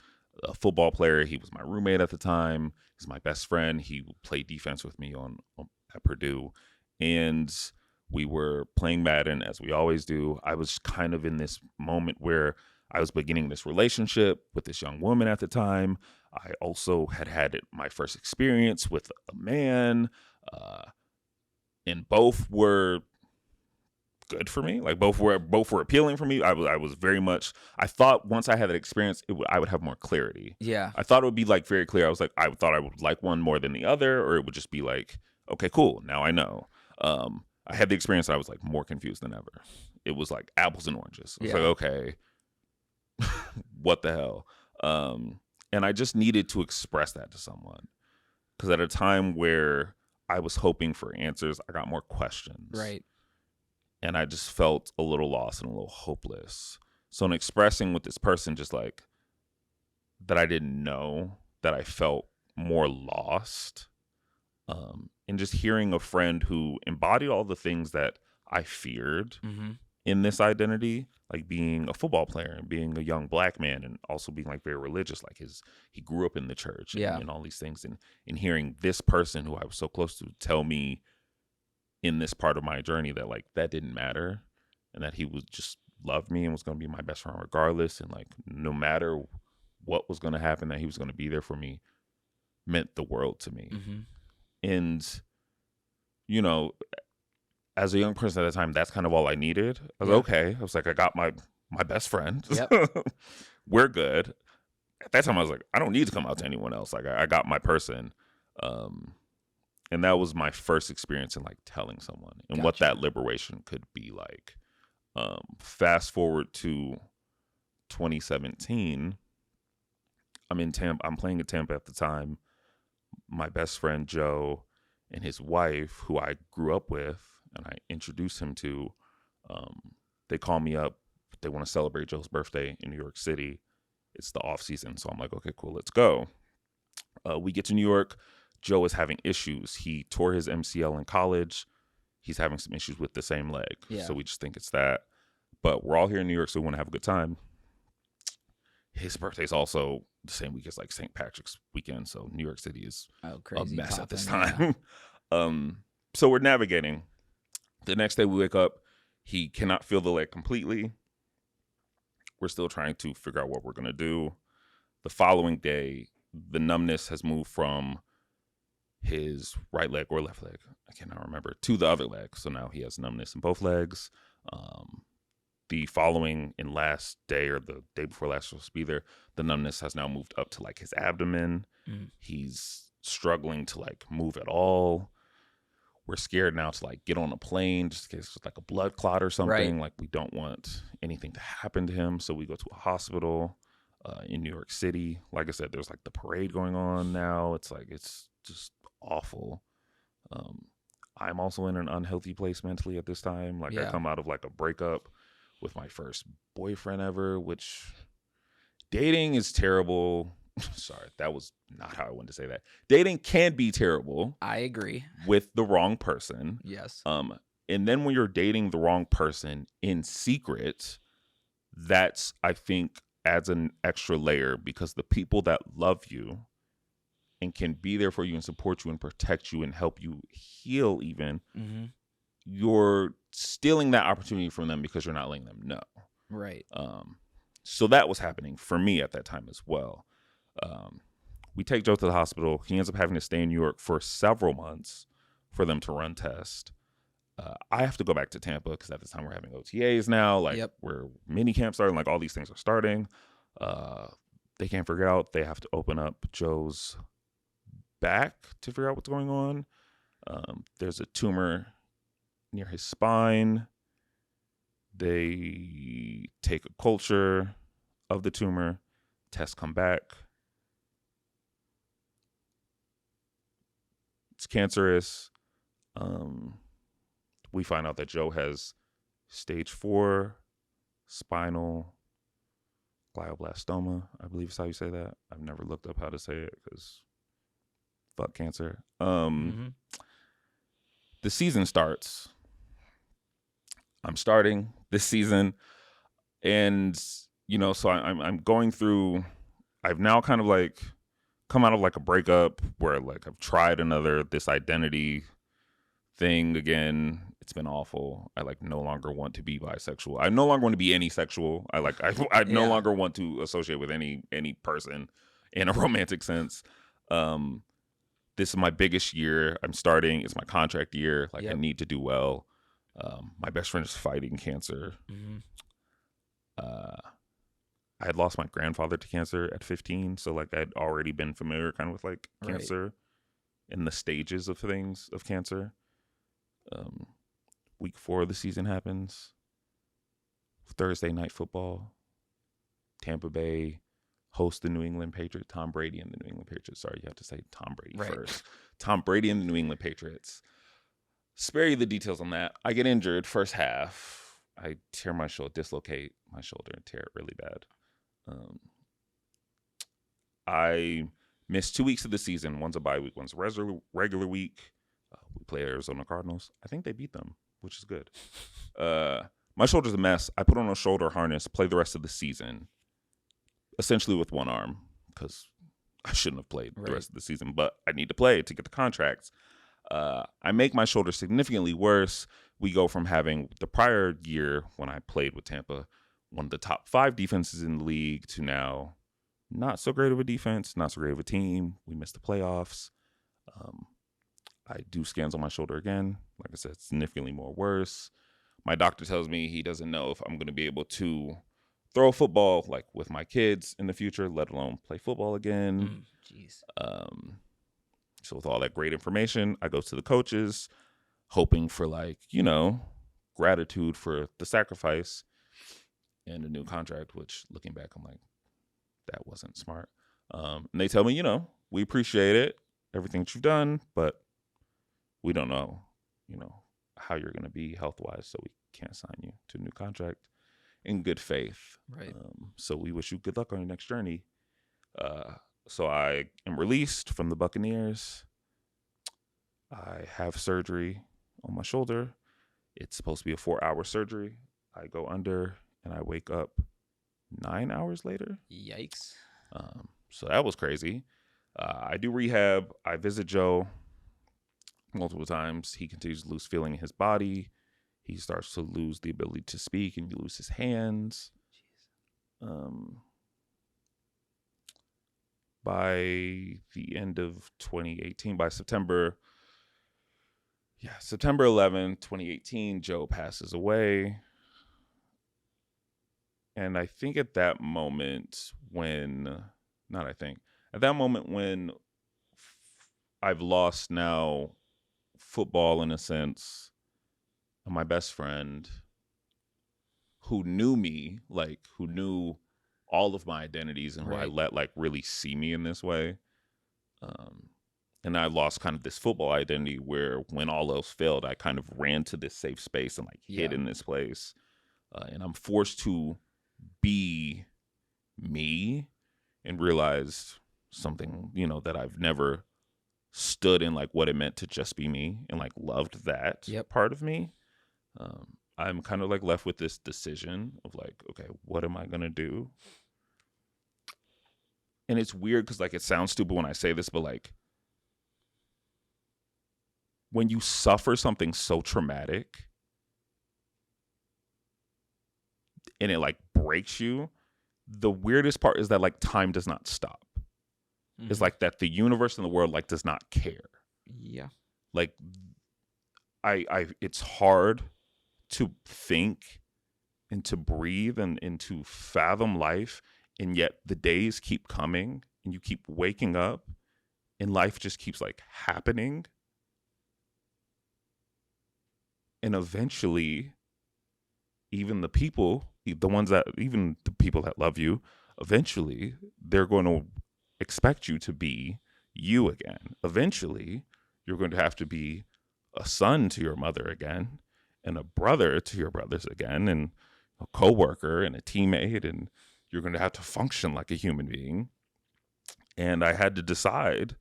a football player. He was my roommate at the time. He's my best friend. He played defense with me at Purdue, and we were playing Madden as we always do. I was kind of in this moment where I was beginning this relationship with this young woman at the time. I also had my first experience with a man, and both were good for me. Like both were appealing for me. I was very much. I thought once I had that experience, I would have more clarity. Yeah. I thought it would be like very clear. I was like, I thought I would like one more than the other, or it would just be like, okay, cool. Now I know. I had the experience. And I was like more confused than ever. It was like apples and oranges. I was like, okay, what the hell? And I just needed to express that to someone, because at a time where I was hoping for answers, I got more questions. Right. And I just felt a little lost and a little hopeless. So in expressing with this person, just like that I didn't know, that I felt more lost. And just hearing a friend who embodied all the things that I feared in this identity, like being a football player and being a young black man, and also being like very religious, like he grew up in the church and all these things, and hearing this person who I was so close to tell me in this part of my journey that like that didn't matter, and that he would just love me and was going to be my best friend regardless, and like no matter what was going to happen, that he was going to be there for me, meant the world to me. And you know, as a young person at the time, that's kind of all I needed. I was okay. I was like, I got my best friend. Yep. We're good. At that time, I was like, I don't need to come out to anyone else. Like, I got my person. And that was my first experience in like telling someone and what that liberation could be like. Fast forward to 2017. I'm in Tampa. I'm playing at Tampa at the time. My best friend Joe and his wife, who I grew up with and I introduced him to, they call me up. They want to celebrate Joe's birthday in New York City. It's the off season, so I'm like, okay, cool, let's go. We get to New York. Joe is having issues. He tore his MCL in college. He's having some issues with the same leg. Yeah. So we just think it's that. But we're all here in New York, so we want to have a good time. His birthday's also the same week as like St. Patrick's weekend, so New York City is a mess at this time. Yeah. So we're navigating. The next day we wake up, he cannot feel the leg completely. We're still trying to figure out what we're going to do. The following day, the numbness has moved from his right leg or left leg, I cannot remember, to the other leg. So now he has numbness in both legs. The following and last day, or the day before last, supposed to be there, the numbness has now moved up to like his abdomen. He's struggling to like move at all. We're scared now to like get on a plane just in case it's like a blood clot or something. Right. Like we don't want anything to happen to him. So we go to a hospital in New York City. Like I said, there's like the parade going on now. It's like, it's just awful. I'm also in an unhealthy place mentally at this time. Like I come out of like a breakup with my first boyfriend ever, which dating is terrible. Sorry, that was not how I wanted to say that. Dating can be terrible. I agree. With the wrong person. Yes. And then when you're dating the wrong person in secret, that's, I think, adds an extra layer, because the people that love you and can be there for you and support you and protect you and help you heal even, you're stealing that opportunity from them because you're not letting them know. Right. So that was happening for me at that time as well. We take Joe to the hospital. He ends up having to stay in New York for several months for them to run tests. I have to go back to Tampa because at this time we're having OTAs now. Like where mini camps starting, like all these things are starting. They can't figure out. They have to open up Joe's back to figure out what's going on. There's a tumor near his spine. They take a culture of the tumor. Tests come back. It's cancerous. We find out that Joe has stage 4 spinal glioblastoma. I believe is how you say that. I've never looked up how to say it because fuck cancer. the season starts. I'm starting this season, and so I'm going through. I've now kind of like come out of like a breakup where like I've tried this identity thing again. It's been awful. I like no longer want to be bisexual. I no longer want to be any sexual. I no Yeah. longer want to associate with any person in a romantic sense. This is my biggest year. I'm starting. It's my contract year. Like, Yep. I need to do well. My best friend is fighting cancer. Mhm. I had lost my grandfather to cancer at 15, so like I'd already been familiar kind of with like Right. cancer and the stages of things of cancer. Week 4 of the season happens. Thursday night football. Tampa Bay hosts the New England Patriots. Tom Brady and the New England Patriots. Sorry, you have to say Tom Brady Right. first. Tom Brady and the New England Patriots. Spare you the details on that. I get injured first half. I tear my shoulder, dislocate my shoulder and tear it really bad. I missed 2 weeks of the season. One's a bye week, one's a regular week. We play Arizona Cardinals. I think they beat them, which is good. My shoulder's a mess. I put on a shoulder harness, play the rest of the season, essentially with one arm, because I shouldn't have played the rest of the season, but I need to play to get the contracts. I make my shoulder significantly worse. We go from having the prior year when I played with Tampa, one of the top 5 defenses in the league, to now not so great of a defense, not so great of a team. We missed the playoffs. I do scans on my shoulder again. Like I said, significantly more worse. My doctor tells me he doesn't know if I'm going to be able to throw a football like with my kids in the future, let alone play football again. Jeez. So with all that great information, I go to the coaches, hoping for like, gratitude for the sacrifice and a new contract, which looking back, I'm like, that wasn't smart. And they tell me, we appreciate it, everything that you've done, but we don't know, how you're going to be health-wise, so we can't sign you to a new contract in good faith. Right. So we wish you good luck on your next journey. So I am released from the Buccaneers. I have surgery on my shoulder. It's supposed to be a 4-hour surgery. I go under and I wake up 9 hours later. Yikes. So that was crazy. I do rehab. I visit Joe multiple times. He continues to lose feeling in his body. He starts to lose the ability to speak and you lose his hands. By the end of 2018, by September 11th, 2018, Joe passes away. And I think at that moment when I've lost now football in a sense, my best friend who knew me, like who knew all of my identities and who I let like really see me in this way. And I lost kind of this football identity where when all else failed, I kind of ran to this safe space and like hid in this place. And I'm forced to be me and realized something, that I've never stood in like what it meant to just be me and like loved that part of me. I'm kind of like left with this decision of like, okay, what am I going to do? And it's weird because like it sounds stupid when I say this, but like when you suffer something so traumatic and it like breaks you, the weirdest part is that like time does not stop. Mm-hmm. It's like that the universe and the world like does not care. Yeah. Like it's hard to think and to breathe and to fathom life, and yet the days keep coming and you keep waking up and life just keeps like happening. And eventually even the people that love you, eventually they're going to expect you to be you again. Eventually you're going to have to be a son to your mother again, and a brother to your brothers again, and a coworker and a teammate, and you're going to have to function like a human being. And I had to decide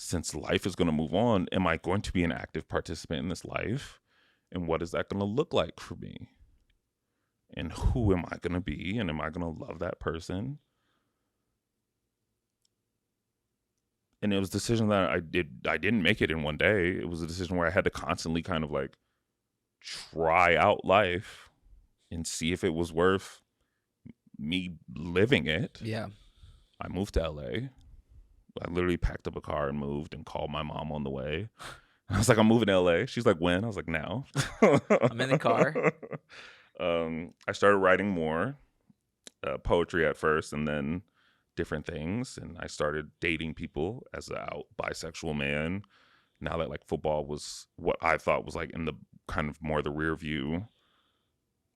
since life is going to move on, am I going to be an active participant in this life? And what is that going to look like for me? And who am I going to be? And am I going to love that person? And it was a decision that I didn't make it in one day. It was a decision where I had to constantly kind of like try out life and see if it was worth me living it. Yeah. I moved to LA. I literally packed up a car and moved and called my mom on the way. I was like, I'm moving to LA. She's like, when? I was like, now. I'm in the car. I started writing more poetry at first, and then different things. And I started dating people as an out bisexual man. Now that like football was what I thought was like in the kind of more the rear view,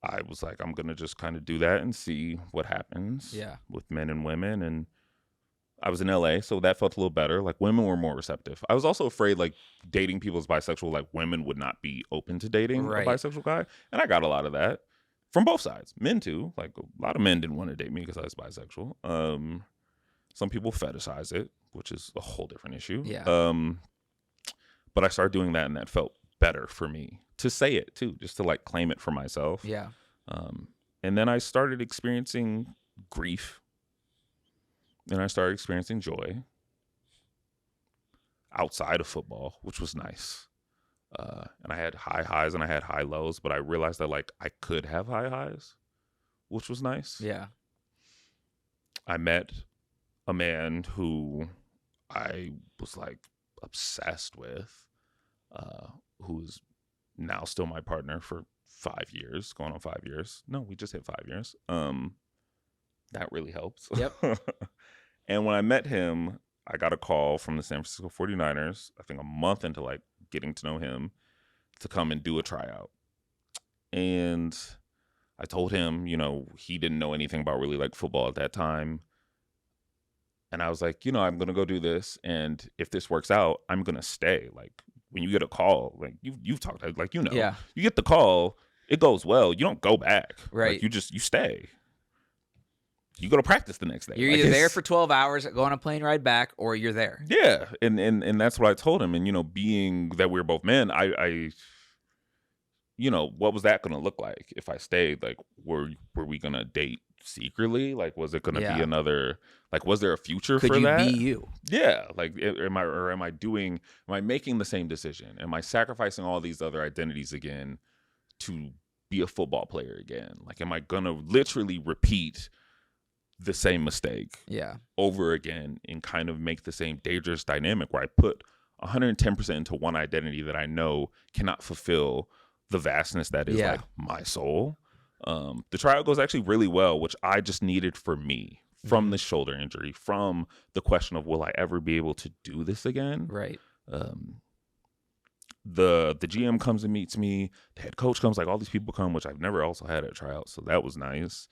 I was like, I'm going to just kind of do that and see what happens with men and women. And I was in LA, so that felt a little better. Like women were more receptive. I was also afraid like dating people as bisexual, like women would not be open to dating a bisexual guy. And I got a lot of that from both sides. Men too. Like a lot of men didn't want to date me because I was bisexual. Some people fetishize it, which is a whole different issue. Yeah. But I started doing that, and that felt better for me to say it too, just to like claim it for myself. Yeah. And then I started experiencing grief. Then I started experiencing joy outside of football, which was nice. And I had high highs and I had high lows, but I realized that like I could have high highs, which was nice. Yeah. I met a man who I was like obsessed with, who's now still my partner for 5 years, going on 5 years. No, we just hit 5 years. That really helps. Yep. And when I met him, I got a call from the San Francisco 49ers, I think a month into like getting to know him, to come and do a tryout. And I told him, you know, he didn't know anything about really like football at that time. And I was like, you know, I'm going to go do this. And if this works out, I'm going to stay. Like when you get a call, like you've talked, like, you know, you get the call, it goes well. You don't go back. Right. Like, you stay. You go to practice the next day. You're either there for 12 hours, go on a plane ride back, or you're there. Yeah. And that's what I told him. And, you know, being that we're both men, I you know, what was that going to look like if I stayed? Like, were we going to date secretly? Like, was it going to be another, like, was there a future for that? Could you be you? Yeah. Like, am I making the same decision? Am I sacrificing all these other identities again to be a football player again? Like, am I going to literally repeat the same mistake over again and kind of make the same dangerous dynamic where I put 110% into one identity that I know cannot fulfill the vastness that is like my soul. The tryout goes actually really well, which I just needed for me from the shoulder injury, from the question of will I ever be able to do this again? Right. The GM comes and meets me, the head coach comes, like all these people come, which I've never also had at tryouts, so that was nice.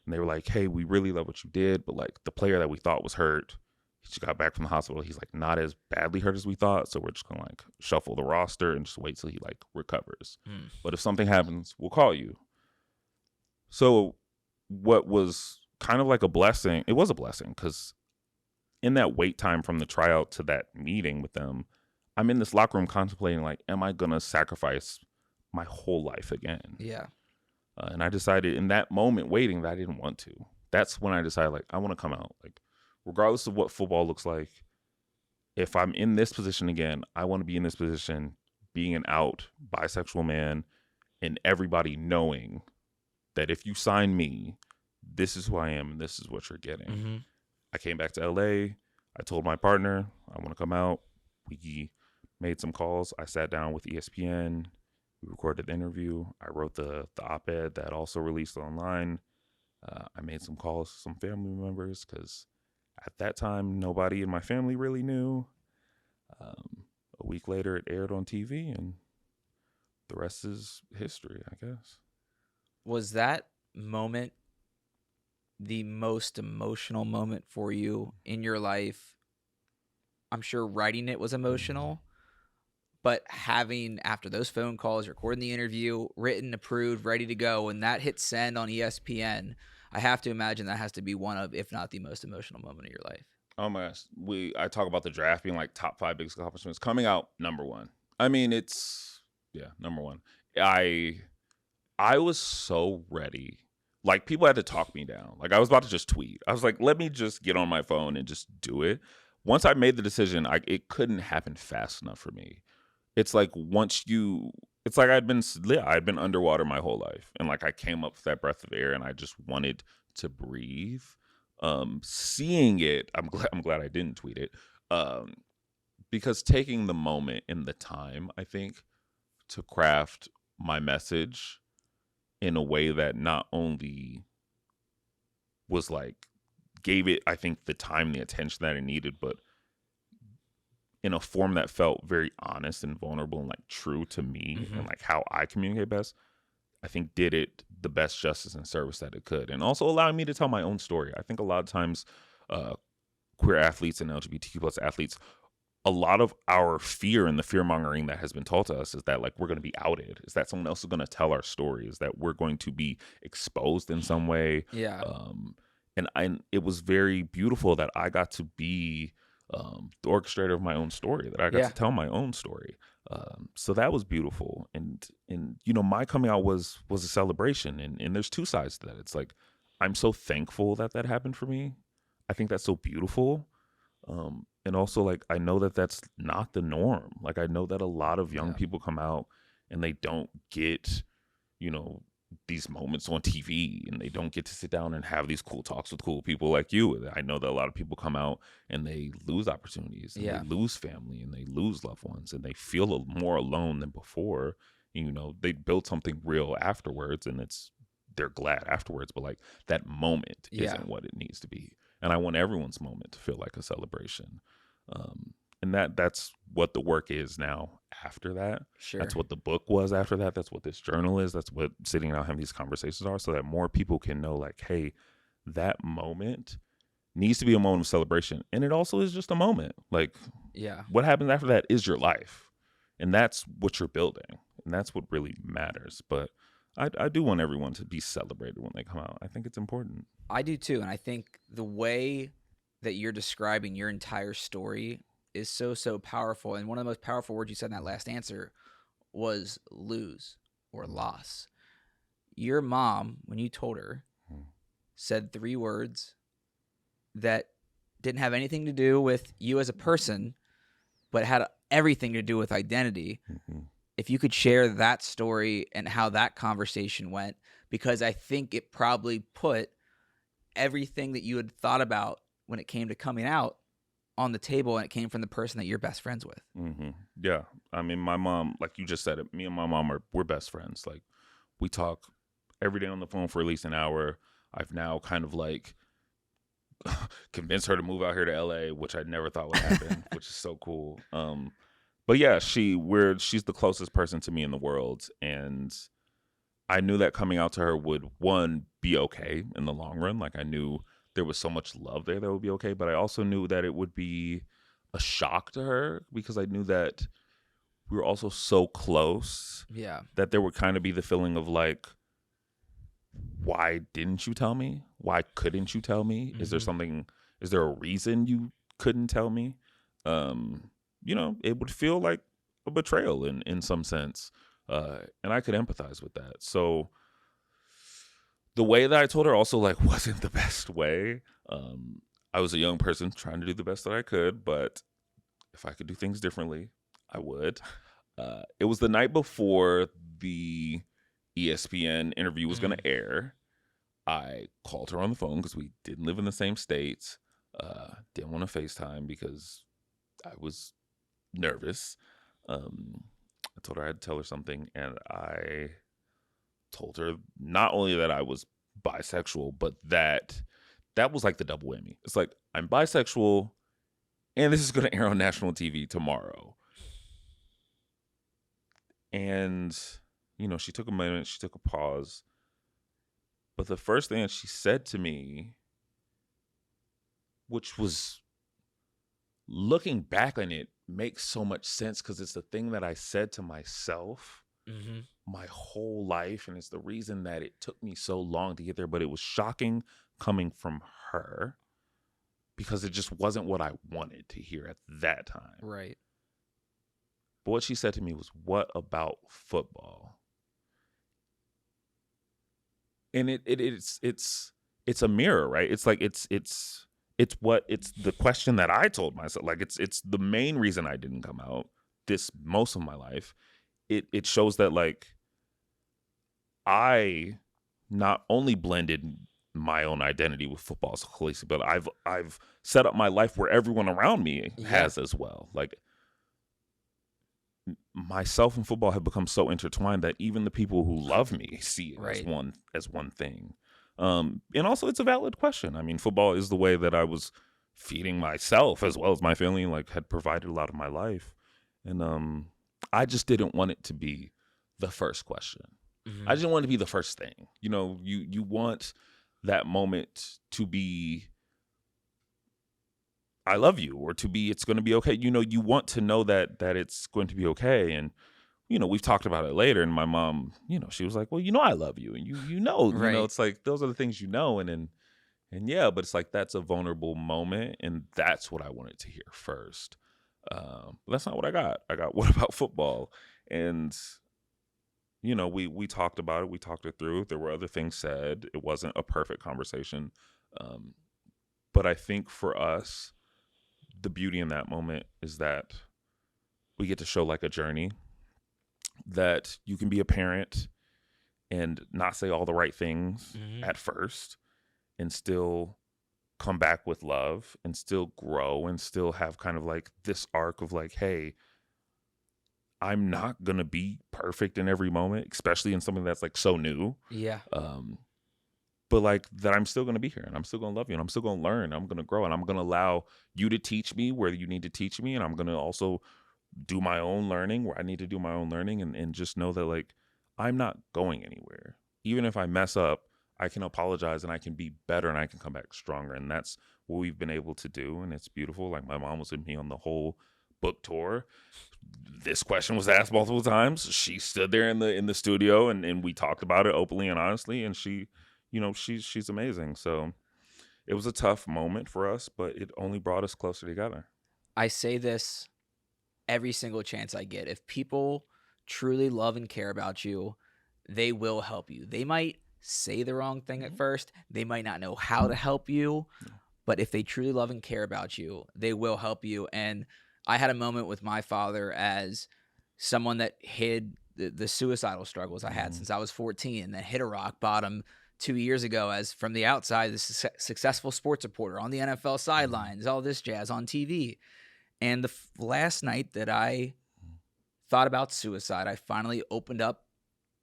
And they were like, hey, we really love what you did, but like the player that we thought was hurt, he just got back from the hospital. He's like not as badly hurt as we thought. So we're just going to like shuffle the roster and just wait till he like recovers. But if something happens, we'll call you. So what was kind of like a blessing, it was a blessing because in that wait time from the tryout to that meeting with them, I'm in this locker room contemplating like, am I going to sacrifice my whole life again? Yeah. And I decided in that moment waiting that I didn't want to. That's when I decided like I want to come out. Like regardless of what football looks like, if I'm in this position again, I want to be in this position being an out bisexual man and everybody knowing that if you sign me, this is who I am and this is what you're getting. I came back to LA. I told my partner I want to come out. We made some calls. I sat down with ESPN. We recorded the interview. I wrote the op-ed that also released online. I made some calls to some family members because at that time, nobody in my family really knew. A week later, it aired on TV, and the rest is history, I guess. Was that moment the most emotional moment for you in your life? I'm sure writing it was emotional. But having, after those phone calls, recording the interview, written, approved, ready to go, and that hit send on ESPN, I have to imagine that has to be one of, if not the most emotional moment of your life. Oh my gosh, I talk about the draft being like top 5 biggest accomplishments. Coming out number one. I mean, it's yeah, number one. I I was so ready. Like people had to talk me down. Like I was about to just tweet. I was like, let me just get on my phone and just do it. Once I made the decision, it couldn't happen fast enough for me. It's like it's like I'd been underwater my whole life, and like I came up with that breath of air, and I just wanted to breathe. Seeing it, I'm glad I didn't tweet it, um, because taking the moment and the time, I think, to craft my message in a way that not only was like gave it, I think, the time, the attention that it needed, but in a form that felt very honest and vulnerable and like true to me and like how I communicate best, I think did it the best justice and service that it could. And also allowing me to tell my own story. I think a lot of times queer athletes and LGBTQ plus athletes, a lot of our fear and the fear mongering that has been told to us is that like we're going to be outed, is that someone else is going to tell our story, is that we're going to be exposed in some way. Yeah. And it was very beautiful that I got to be the orchestrator of my own story, that I got to tell my own story. So that was beautiful. And you know, my coming out was a celebration. And there's two sides to that. It's like, I'm so thankful that happened for me. I think that's so beautiful. And also, like, I know that that's not the norm. Like, I know that a lot of young people come out and they don't get, you know, these moments on TV, and they don't get to sit down and have these cool talks with cool people like you. I know that a lot of people come out and they lose opportunities, and they lose family, and they lose loved ones, and they feel more alone than before. You know, they build something real afterwards, and they're glad afterwards, but like that moment isn't what it needs to be. And I want everyone's moment to feel like a celebration. And that's what the work is now after that. Sure. That's what the book was after that. That's what this journal is. That's what sitting down having these conversations are, so that more people can know, like, hey, that moment needs to be a moment of celebration. And it also is just a moment. Like, what happens after that is your life. And that's what you're building. And that's what really matters. But I do want everyone to be celebrated when they come out. I think it's important. I do too. And I think the way that you're describing your entire story is so powerful. And one of the most powerful words you said in that last answer was lose or loss. Your mom, when you told her, said 3 words that didn't have anything to do with you as a person, but had everything to do with identity. If you could share that story and how that conversation went, because I think it probably put everything that you had thought about when it came to coming out on the table, and it came from the person that you're best friends with. Yeah. I mean, my mom, like you just said it, me and my mom we're best friends. Like, we talk every day on the phone for at least an hour. I've now kind of like convinced her to move out here to LA, which I never thought would happen, which is so cool. But yeah, she's the closest person to me in the world. And I knew that coming out to her would, one, be okay in the long run. Like, I knew there was so much love there that would be okay. But I also knew that it would be a shock to her, because I knew that we were also so close. Yeah. That there would kind of be the feeling of like, why didn't you tell me? Why couldn't you tell me? Is there a reason you couldn't tell me? You know, it would feel like a betrayal in some sense. And I could empathize with that. So the way that I told her also like wasn't the best way. I was a young person trying to do the best that I could, but if I could do things differently, I would. It was the night before the ESPN interview was going to air. I called her on the phone because we didn't live in the same states. Didn't want to FaceTime because I was nervous. I told her I had to tell her something, and I told her not only that I was bisexual, but that was like the double whammy. It's like, I'm bisexual, and this is going to air on national TV tomorrow. And, you know, she took a minute, she took a pause. But the first thing that she said to me, which was, looking back on it, makes so much sense, because it's the thing that I said to myself my whole life, and it's the reason that it took me so long to get there. But it was shocking coming from her. because it just wasn't what I wanted to hear at that time. Right. But what she said to me was, "What about football?" And it's a mirror, right? It's like it's the question that I told myself. Like it's the main reason I didn't come out most of my life. It shows that like I not only blended my own identity with football as a Khaleesi, but I've set up my life where everyone around me has as well. Like myself and football have become so intertwined that even the people who love me see it as one thing. And also it's a valid question. I mean, football is the way that I was feeding myself as well as my family, like had provided a lot of my life. And I just didn't want it to be the first question. I just didn't want it to be the first thing. You know, you want that moment to be, I love you, or to be, it's going to be okay. You know, you want to know that it's going to be okay. And, you know, we've talked about it later. And my mom, you know, she was like, well, you know, I love you. And you know, it's like, those are the things, you know, and yeah, but it's like, that's a vulnerable moment. And that's what I wanted to hear first. But that's not what I got. I got, what about football? And, you know, we talked about it. We talked it through. There were other things said. It wasn't a perfect conversation. But I think for us, the beauty in that moment is that we get to show like a journey, that you can be a parent and not say all the right things at first and still come back with love and still grow and still have kind of like this arc of like, hey, I'm not going to be perfect in every moment, especially in something that's like so new. Yeah. But like that I'm still going to be here and I'm still going to love you and I'm still going to learn. I'm going to grow and I'm going to allow you to teach me where you need to teach me. And I'm going to also do my own learning where I need to do my own learning, and just know that like, I'm not going anywhere. Even if I mess up, I can apologize and I can be better and I can come back stronger. And that's what we've been able to do. And it's beautiful. Like my mom was with me on the whole book tour. This question was asked multiple times. She stood there in the studio and we talked about it openly and honestly. And she, you know, she's amazing. So it was a tough moment for us, but it only brought us closer together. I say this every single chance I get. If people truly love and care about you, they will help you. They might say the wrong thing at first. They might not know how to help you, but if they truly love and care about you, they will help you. And I had a moment with my father as someone that hid the suicidal struggles I had since I was 14, and then hit a rock bottom 2 years ago as, from the outside, the successful sports reporter on the NFL sidelines, all this jazz on TV. And the last night that I thought about suicide, I finally opened up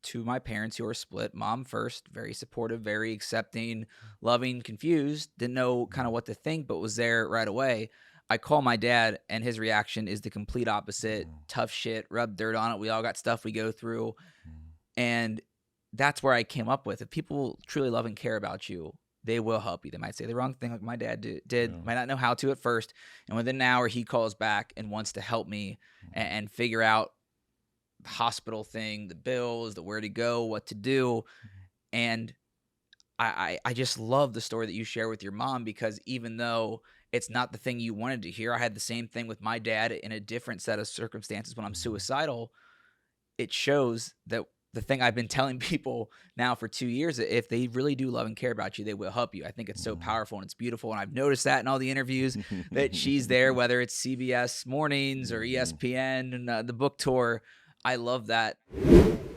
to my parents, who are split. Mom first, very supportive, very accepting, loving, confused, didn't know kind of what to think, but was there right away. I call my dad, and his reaction is the complete opposite. Tough shit, rub dirt on it. We all got stuff we go through. And that's where I came up with, if people truly love and care about you, they will help you. They might say the wrong thing like my dad did, might not know how to at first. And within an hour, he calls back and wants to help me and figure out the hospital thing, the bills, the where to go, what to do. And I just love the story that you share with your mom, because even though it's not the thing you wanted to hear, I had the same thing with my dad in a different set of circumstances when I'm suicidal. It shows that the thing I've been telling people now for 2 years, if they really do love and care about you, they will help you. I think it's so powerful and it's beautiful. And I've noticed that in all the interviews that she's there, whether it's CBS Mornings or ESPN and the book tour. I love that.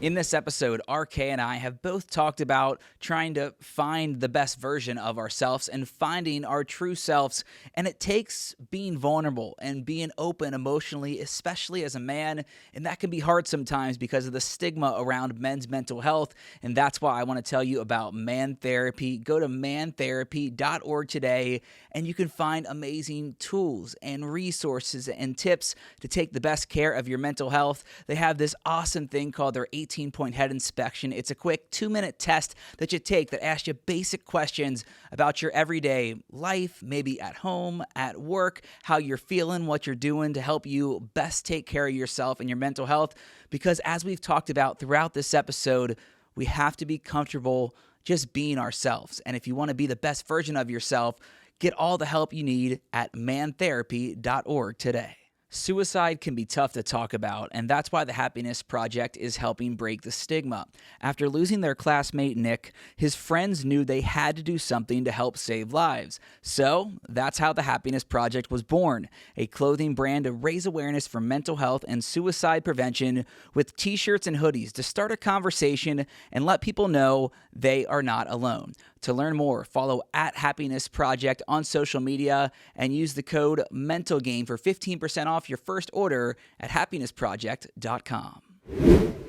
In this episode, RK and I have both talked about trying to find the best version of ourselves and finding our true selves. And it takes being vulnerable and being open emotionally, especially as a man. And that can be hard sometimes because of the stigma around men's mental health. And that's why I want to tell you about Man Therapy. Go to mantherapy.org today, and you can find amazing tools and resources and tips to take the best care of your mental health. They have this awesome thing called their 18-point head inspection. It's a quick 2-minute test that you take that asks you basic questions about your everyday life, maybe at home, at work, how you're feeling, what you're doing to help you best take care of yourself and your mental health. Because as we've talked about throughout this episode, we have to be comfortable just being ourselves. And if you want to be the best version of yourself, Get all the help you need at mantherapy.org today. Suicide can be tough to talk about, and that's why the Happiness Project is helping break the stigma. After losing their classmate Nick, his friends knew they had to do something to help save lives. So that's how the Happiness Project was born, a clothing brand to raise awareness for mental health and suicide prevention with t-shirts and hoodies to start a conversation and let people know they are not alone. To learn more, follow at Happiness Project on social media and use the code MENTALGAME for 15% off your first order at happinessproject.com.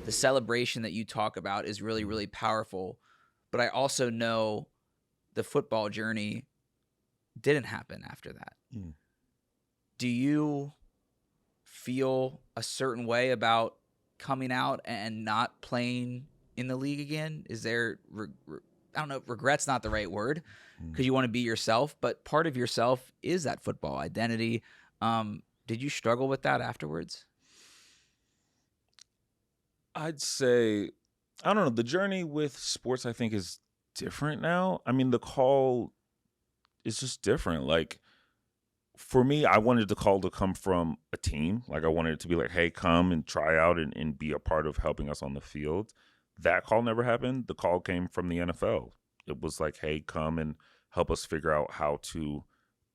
The celebration that you talk about is really, really powerful, but I also know the football journey didn't happen after that. Do you feel a certain way about coming out and not playing in the league again? Is there I don't know, regret's not the right word because you want to be yourself, but part of yourself is that football identity. Did you struggle with that afterwards? I'd say, I don't know, the journey with sports I think is different now. I mean, the call is just different. Like, for me, I wanted the call to come from a team. Like, I wanted it to be like, hey, come and try out and be a part of helping us on the field. That call never happened. The call came from the NFL. It was like, hey, come and help us figure out how to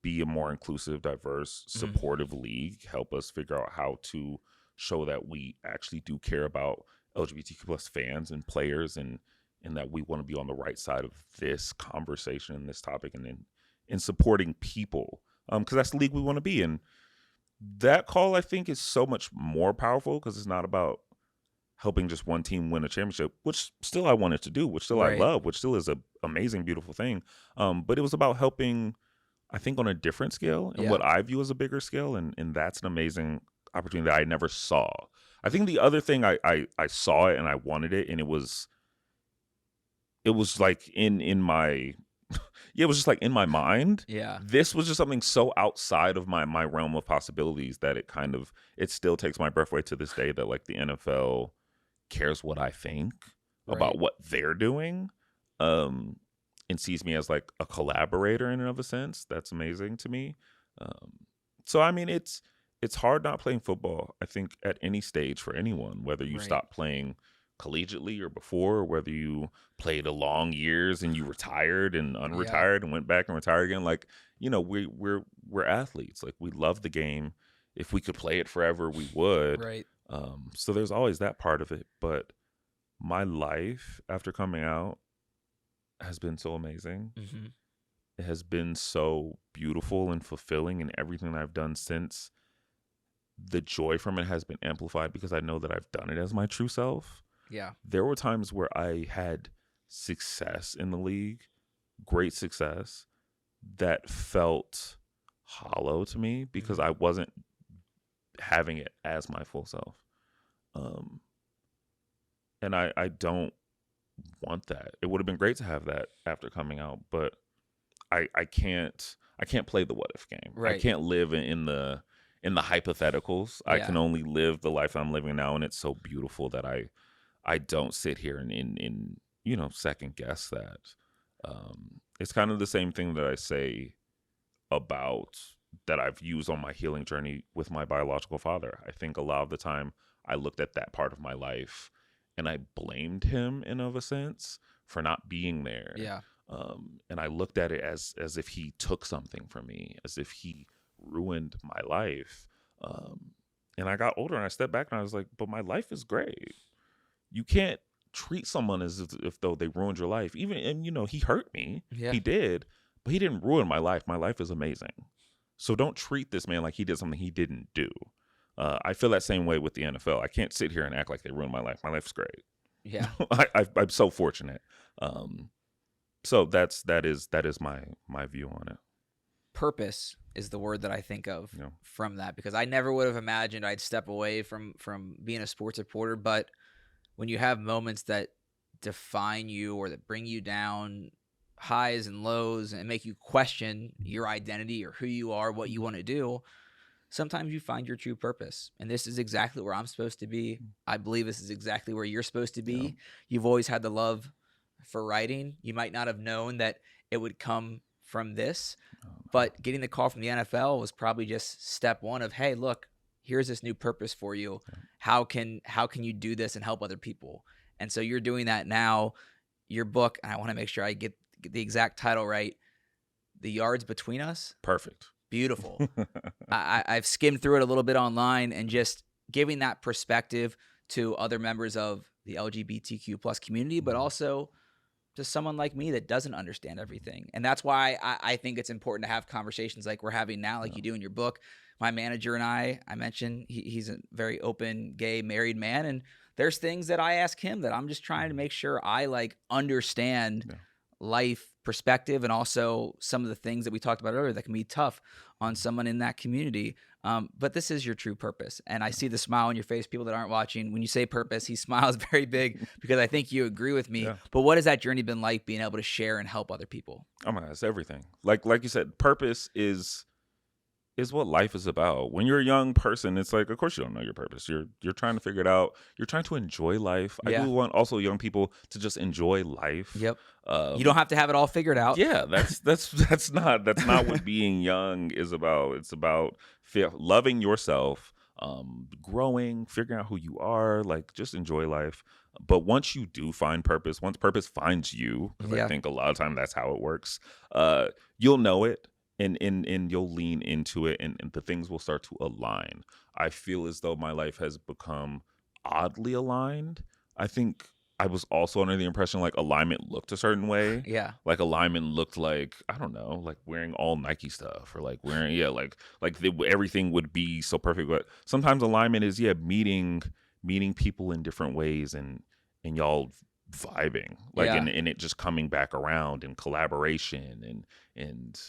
be a more inclusive, diverse, supportive league. Help us figure out how to show that we actually do care about LGBTQ plus fans and players and that we want to be on the right side of this conversation and this topic and in supporting people. Because that's the league we want to be in. That call, I think, is so much more powerful because it's not about helping just one team win a championship, which still I wanted to do, which still I love, which still is an amazing, beautiful thing. But it was about helping, I think, on a different scale and what I view as a bigger scale. And that's an amazing opportunity that I never saw. I think the other thing I saw it and I wanted it, and it was like in my it was just like in my mind. Yeah. This was just something so outside of my realm of possibilities that it still takes my breath away to this day that like the NFL cares what I think about what they're doing, and sees me as like a collaborator in and of a sense. That's amazing to me. So I mean, it's hard not playing football, I think, at any stage for anyone, whether you stop playing collegiately or before, or whether you played a long years and you retired and unretired and went back and retired again. Like, you know, we're athletes. Like, we love the game. If we could play it forever, we would. Right. So there's always that part of it. But my life after coming out has been so amazing. It has been so beautiful and fulfilling, and everything I've done since, the joy from it has been amplified because I know that I've done it as my true self. Yeah. There were times where I had success in the league, great success, that felt hollow to me because I wasn't having it as my full self. And I don't want that. It would have been great to have that after coming out, but I can't play the what if game. I can't live in the hypotheticals. I can only live the life I'm living now, and it's so beautiful that I don't sit here and you know, second guess that. It's kind of the same thing that I say about that I've used on my healing journey with my biological father. I think a lot of the time I looked at that part of my life and I blamed him in of a sense for not being there. Yeah. And I looked at it as if he took something from me, as if he ruined my life. And I got older and I stepped back and I was like, but my life is great. You can't treat someone as if though they ruined your life. And you know, he hurt me. Yeah. He did, but he didn't ruin my life. My life is amazing. So don't treat this man like he did something he didn't do. I feel that same way with the NFL. I can't sit here and act like they ruined my life. My life's great. Yeah. I'm so fortunate. So that is my view on it. Purpose is the word that I think of from that, because I never would have imagined I'd step away from being a sports reporter. But when you have moments that define you or that bring you down, highs and lows, and make you question your identity or who you are, what you want to do, sometimes you find your true purpose. And this is exactly where I'm supposed to be. I believe this is exactly where you're supposed to be. Yeah. You've always had the love for writing. You might not have known that it would come from this. Oh, no. But getting the call from the NFL was probably just step one of, hey, look, here's this new purpose for you. Yeah. How can you do this and help other people? And so you're doing that now. Your book, and I want to make sure I get the exact title right. The Yards Between Us. Perfect. Beautiful. I've skimmed through it a little bit online, and just giving that perspective to other members of the LGBTQ plus community, but also to someone like me that doesn't understand everything. And that's why I think it's important to have conversations like we're having now, like you do in your book. My manager and I mentioned he's a very open, gay, married man. And there's things that I ask him that I'm just trying to make sure I like understand life perspective, and also some of the things that we talked about earlier that can be tough on someone in that community. But this is your true purpose. And I see the smile on your face. People that aren't watching, when you say purpose, he smiles very big because I think you agree with me. Yeah. But what has that journey been like, being able to share and help other people? Oh my God, it's everything. Like you said, purpose is what life is about. When you're a young person, it's like, of course you don't know your purpose. You're trying to figure it out. You're trying to enjoy life. Yeah. I do want also young people to just enjoy life. Yep. You don't have to have it all figured out. Yeah, that's not what being young is about. It's about loving yourself, growing, figuring out who you are, like just enjoy life. But once you do find purpose, once purpose finds you, because I think a lot of time that's how it works, you'll know it. And you'll lean into it, and the things will start to align. I feel as though my life has become oddly aligned. I think I was also under the impression like alignment looked a certain way. Yeah. Like alignment looked like, I don't know, like wearing all Nike stuff, or like wearing, everything would be so perfect. But sometimes alignment is, meeting people in different ways, and y'all vibing, like, and it just coming back around, and collaboration, and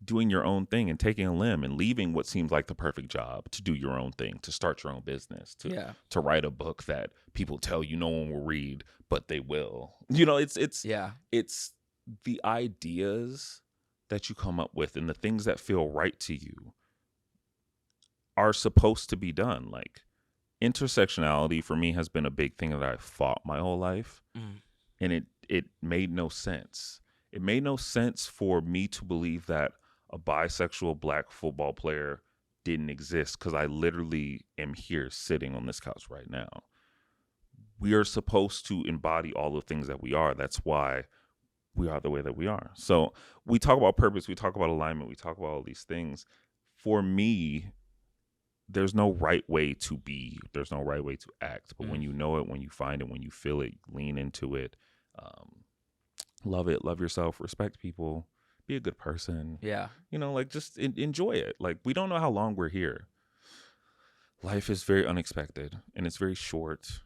doing your own thing, and taking a limb, and leaving what seems like the perfect job to do your own thing, to start your own business, to write a book that people tell you no one will read, but they will. It's the ideas that you come up with and the things that feel right to you are supposed to be done. Like, intersectionality for me has been a big thing that I've fought my whole life. And it made no sense. It made no sense for me to believe that a bisexual black football player didn't exist, because I literally am here sitting on this couch right now. We are supposed to embody all the things that we are. That's why we are the way that we are. So we talk about purpose, we talk about alignment, we talk about all these things. For me, there's no right way to be. There's no right way to act. But when you know it, when you find it, when you feel it, lean into it. Love it. Love yourself. Respect people. Be a good person. Yeah. Just enjoy it. Like, we don't know how long we're here. Life is very unexpected, and it's very short.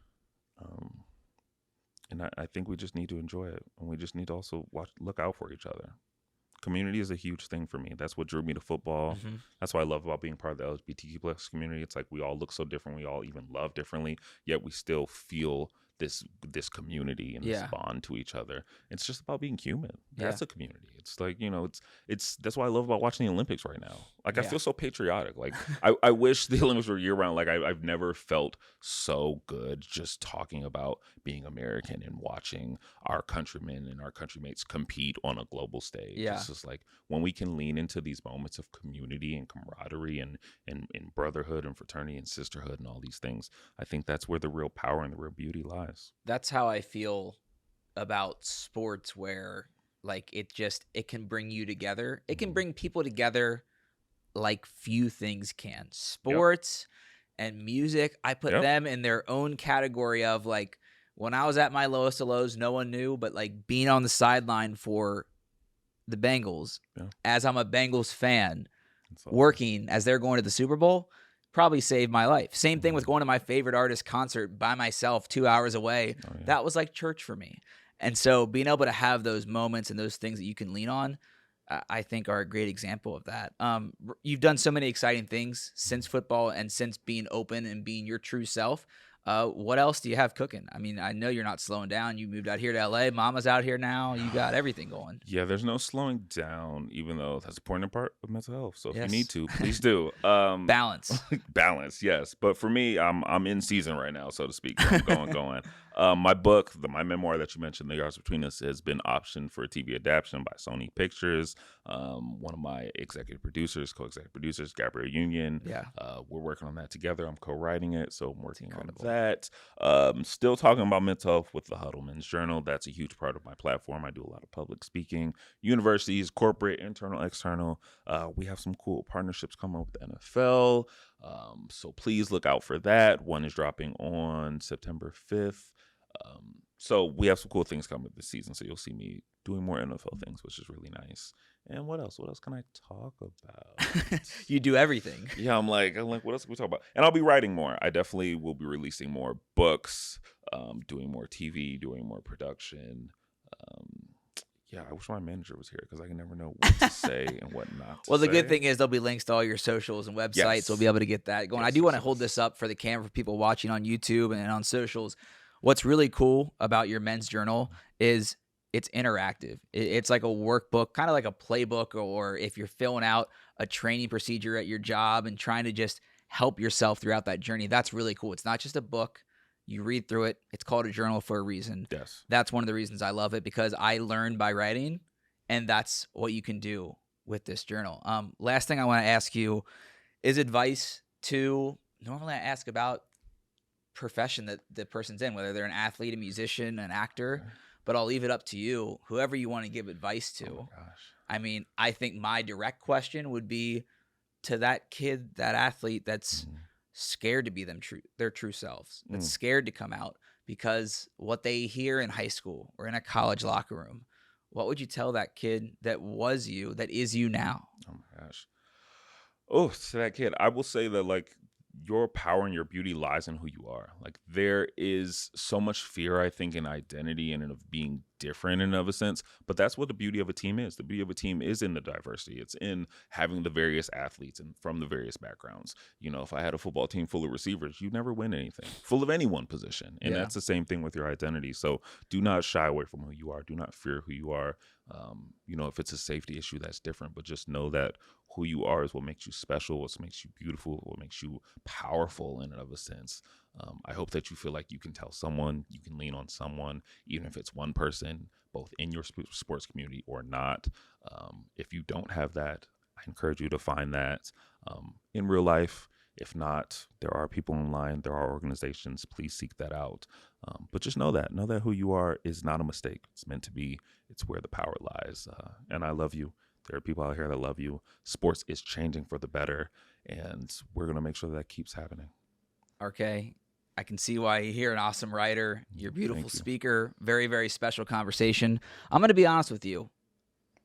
And I think we just need to enjoy it, and we just need to also look out for each other. Community is a huge thing for me. That's what drew me to football. That's what I love about being part of the LGBTQ plus community. It's like we all look so different. We all even love differently, yet we still feel this community and this bond to each other. It's just about being human. That's a community. It's like, it's that's what I love about watching the Olympics right now. Like, I feel so patriotic. Like, I wish the Olympics were year round. Like, I've never felt so good just talking about being American and watching our countrymen and our countrymates compete on a global stage. It's just like, when we can lean into these moments of community and camaraderie and brotherhood and fraternity and sisterhood and all these things, I think that's where the real power and the real beauty lies. That's how I feel about sports, where like it can bring you together. It can bring people together like few things can. Sports and music, I put them in their own category of, like, when I was at my lowest of lows, no one knew, but like being on the sideline for the Bengals, as I'm a Bengals fan, working as they're going to the Super Bowl, probably saved my life. Same thing with going to my favorite artist concert by myself 2 hours away. That was like church for me. And so being able to have those moments and those things that you can lean on, I think are a great example of that. You've done so many exciting things since football and since being open and being your true self. What else do you have cooking? I mean, I know you're not slowing down. You moved out here to LA. Mama's out here now. You got everything going. Yeah, there's no slowing down, even though that's a important part of mental health. So if you Yes. need to, please do. Balance. Balance, yes. But for me, I'm in season right now, so to speak. So I'm going. My book, my memoir that you mentioned, The Yards Between Us, has been optioned for a TV adaptation by Sony Pictures. One of my co-executive producers, Gabrielle Union. Yeah. We're working on that together. I'm co-writing it, so I'm working on that. Still talking about mental health with the Huddle Men's Journal. That's a huge part of my platform. I do a lot of public speaking, universities, corporate, internal, external. We have some cool partnerships coming up with the NFL. So please look out for that. One is dropping on September 5th. So we have some cool things coming this season. So you'll see me doing more NFL things, which is really nice. And what else? What else can I talk about? You do everything. Yeah, I'm like, what else can we talk about? And I'll be writing more. I definitely will be releasing more books, doing more TV, doing more production. Yeah, I wish my manager was here because I can never know what to say and what not to Well, the say. good thing is there'll be links to all your socials and websites. Yes. We'll be able to get that going. Yes, I do want to yes, hold yes. this up for the camera for people watching on YouTube and on socials. What's really cool about your men's journal is it's interactive. It's like a workbook, kind of like a playbook, or if you're filling out a training procedure at your job and trying to just help yourself throughout that journey. That's really cool. It's not just a book. You read through it. It's called a journal for a reason. Yes. That's one of the reasons I love it, because I learned by writing, and that's what you can do with this journal. Last thing I want to ask you is advice to, normally I ask about profession that the person's in, whether they're an athlete, a musician, an actor, but I'll leave it up to you, whoever you want to give advice to. Oh my gosh. I mean, I think my direct question would be to that kid, that athlete that's scared to be their true selves, that's scared to come out because what they hear in high school or in a college locker room. What would you tell that kid that was you, that is you now? Oh my gosh. Oh, to that kid, I will say that like your power and your beauty lies in who you are. Like there is so much fear, I think, in identity and in of being different in of a sense, but that's what the beauty of a team is. The beauty of a team is in the diversity. It's in having the various athletes and from the various backgrounds. You know, if I had a football team full of receivers, you never win anything, full of any one position. And that's the same thing with your identity. So do not shy away from who you are. Do not fear who you are. You know, if it's a safety issue, that's different, but just know that who you are is what makes you special, what makes you beautiful, what makes you powerful in and of a sense. I hope that you feel like you can tell someone, you can lean on someone, even if it's one person, both in your sports community or not. If you don't have that, I encourage you to find that in real life. If not, there are people online, there are organizations, please seek that out. But just know that who you are is not a mistake. It's meant to be. It's where the power lies. And I love you. There are people out here that love you. Sports is changing for the better, and we're going to make sure that keeps happening. RK, I can see why you're an awesome writer. You're a beautiful speaker. Very, very special conversation. I'm going to be honest with you.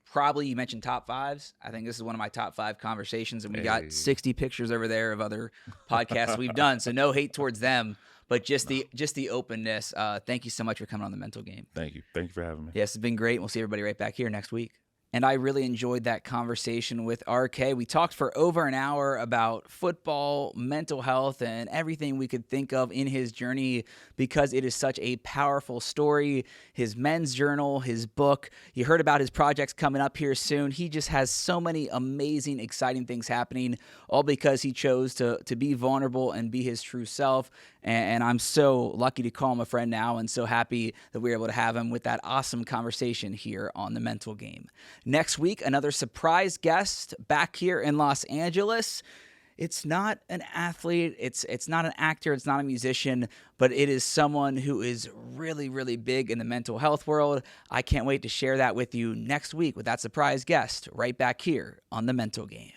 Probably you mentioned top fives. I think this is one of my top 5 conversations, and we got 60 pictures over there of other podcasts we've done. So no hate towards them, but just the openness. Thank you so much for coming on The Mental Game. Thank you. Thank you for having me. Yes, it's been great. We'll see everybody right back here next week. And I really enjoyed that conversation with RK. We talked for over an hour about football, mental health, and everything we could think of in his journey, because it is such a powerful story. His men's journal, his book. You heard about his projects coming up here soon. He just has so many amazing, exciting things happening, all because he chose to be vulnerable and be his true self. And I'm so lucky to call him a friend now, and so happy that we were able to have him with that awesome conversation here on The Mental Game. Next week, another surprise guest back here in Los Angeles. It's not an athlete, it's not an actor, it's not a musician, but it is someone who is really, really big in the mental health world. I can't wait to share that with you next week with that surprise guest right back here on The Mental Game.